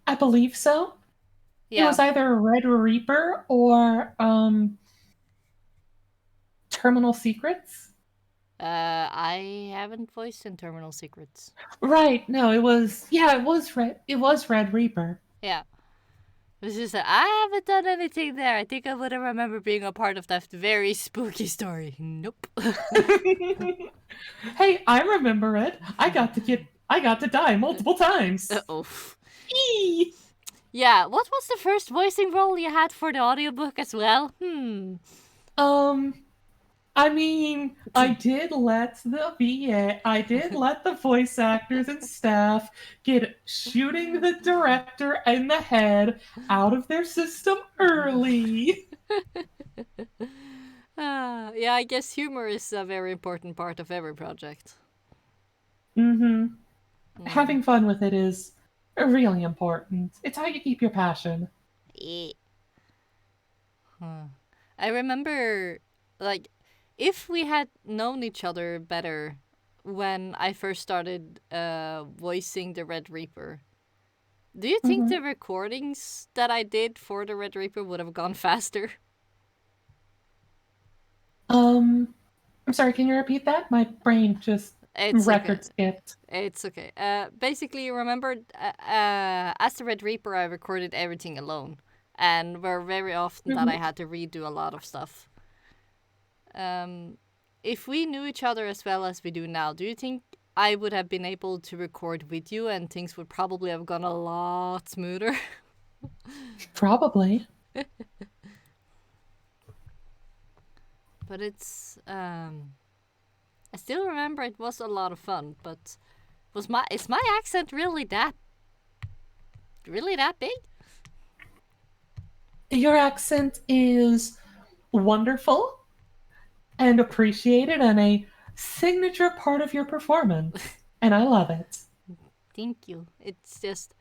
I believe so. It Yeah. was either Red Reaper or Terminal Secrets. I haven't voiced in Terminal Secrets. Right, no, it was Red Reaper. Yeah. This is I haven't done anything there. I think I would have remembered being a part of that very spooky story. Nope. Hey, I remember it. I got to die multiple times. Oh. Eee! Yeah, what was the first voicing role you had for the audiobook as well? Um, I mean, I did let the voice actors and staff get shooting the director in the head out of their system early. Yeah, I guess humor is a very important part of every project. Mm-hmm. Mm. Having fun with it is really important. It's how you keep your passion. Eh. Huh. I remember, like, if we had known each other better when I first started voicing the Red Reaper, do you think Mm-hmm. the recordings that I did for the Red Reaper would have gone faster? I'm sorry, can you repeat that? My brain just It's okay. record skipped. It's okay. Basically, remember, as the Red Reaper, I recorded everything alone, and were very often that I Mm-hmm. had to redo a lot of stuff. Um, if we knew each other as well as we do now, do you think I would have been able to record with you, and things would probably have gone a lot smoother? Probably. But I still remember it was a lot of fun. But is my accent really that big? Your accent is wonderful and appreciated and a signature part of your performance. And I love it. Thank you. It's just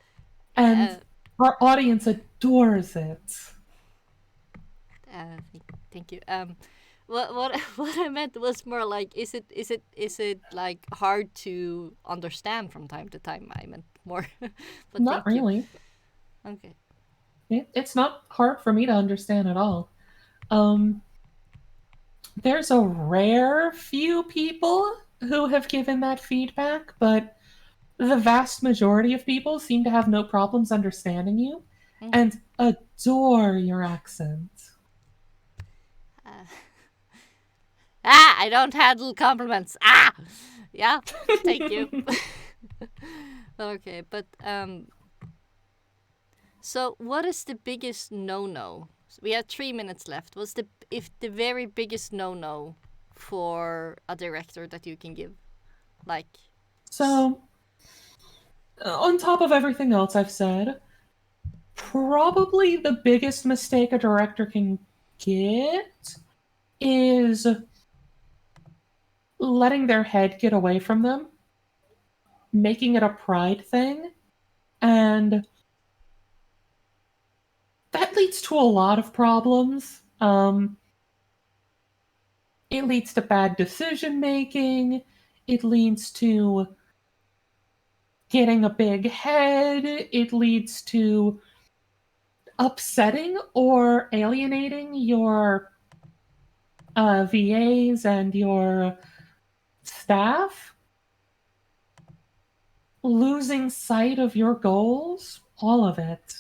And uh, our audience adores it. thank you. What what I meant was more like, is it like hard to understand from time to time? I meant more, but Not thank you. really. Okay. It's not hard for me to understand at all. Um, there's a rare few people who have given that feedback, but the vast majority of people seem to have no problems understanding you Mm. and adore your accent. Uh, I don't handle compliments. Yeah. Thank you. Okay, but so what is the biggest no-no? We have 3 minutes left. What's the very biggest no-no for a director that you can give? Like, So, on top of everything else I've said, probably the biggest mistake a director can get is letting their head get away from them, making it a pride thing, and that leads to a lot of problems. It leads to bad decision making. It leads to getting a big head. It leads to upsetting or alienating your VAs and your staff, losing sight of your goals, all of it.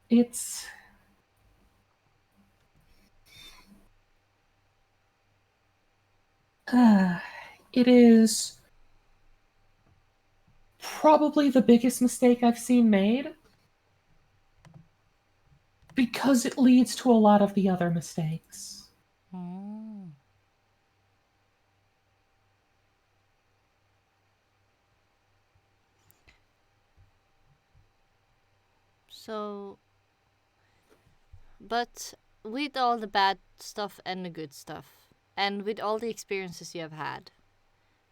It's it is probably the biggest mistake I've seen made because it leads to a lot of the other mistakes. Mm. So, but with all the bad stuff and the good stuff, and with all the experiences you have had,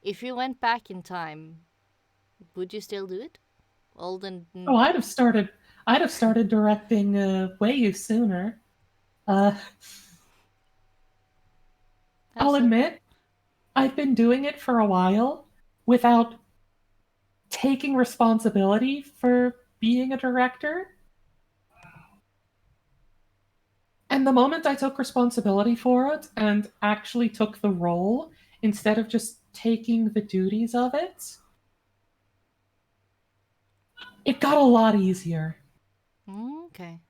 if you went back in time, would you still do it? Old and Oh, I'd have started directing way sooner. Uh, how I'll so? admit, I've been doing it for a while without taking responsibility for being a director. And the moment I took responsibility for it and actually took the role instead of just taking the duties of it, it got a lot easier. Okay.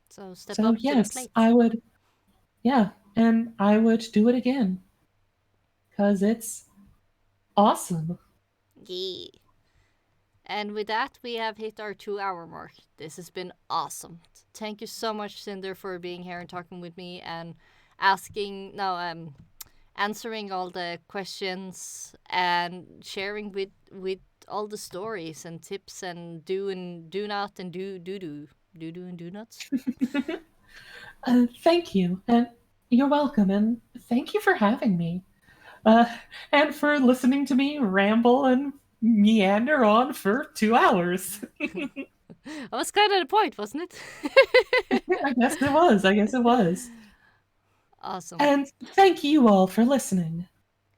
So step So, up to the yes, plate. I would, yeah, and I would do it again because it's awesome. Yeah. And with that, we have hit our 2 hour mark. This has been awesome. Thank you so much, Cinder, for being here and talking with me and answering all the questions and sharing with all the stories and tips and do and do not and do and do nots. Thank you, and you're welcome, and thank you for having me. Uh, and for listening to me ramble and meander on for 2 hours. That was kind of the point, wasn't it? I guess it was. I guess it was. Awesome. And thank you all for listening.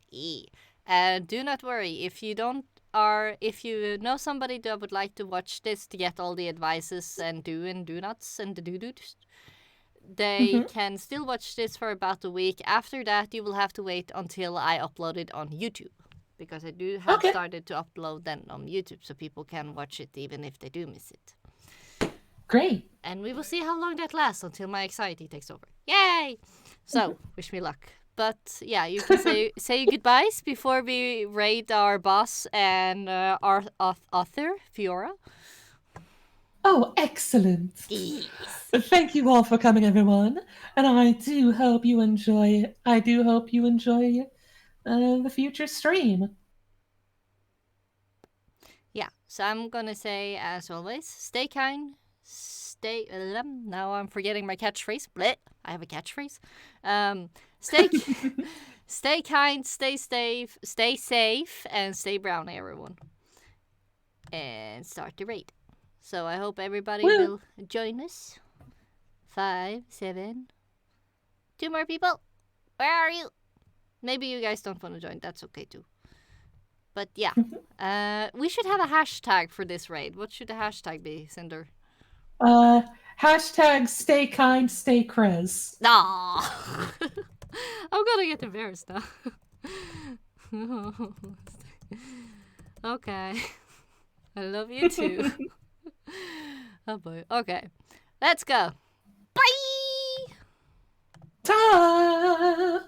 Yeah. And do not worry if you know somebody that would like to watch this to get all the advices and do and do nots and the do do's, they Mhm. can still watch this for about a week. After that, you will have to wait until I upload it on YouTube. Because I do have Okay, started to upload then on YouTube so people can watch it even if they do miss it. great. And we will see how long that lasts until my anxiety takes over. Yay! So, wish me luck. But yeah, you can say goodbyes before we raid our boss and our author, Fiora. Oh, excellent. Yes. Thank you all for coming, everyone. And I do hope you enjoy. I do hope you enjoy the future stream. Yeah, so I'm gonna say, as always, stay kind, stay. Now I'm forgetting my catchphrase. Bleh, I have a catchphrase. Stay, stay kind, stay safe, and stay brown, everyone. And start the raid. So I hope everybody Woo! will join us. 5, 7, 2 more people. Where are you? Maybe you guys don't want to join. That's okay too. But yeah, we should have a hashtag for this raid. What should the hashtag be, Cinder? Hashtag stay kind, stay Krez. Nah. I'm gonna get embarrassed now. Okay. I love you too. Oh boy. Okay. Let's go. Bye! Ta!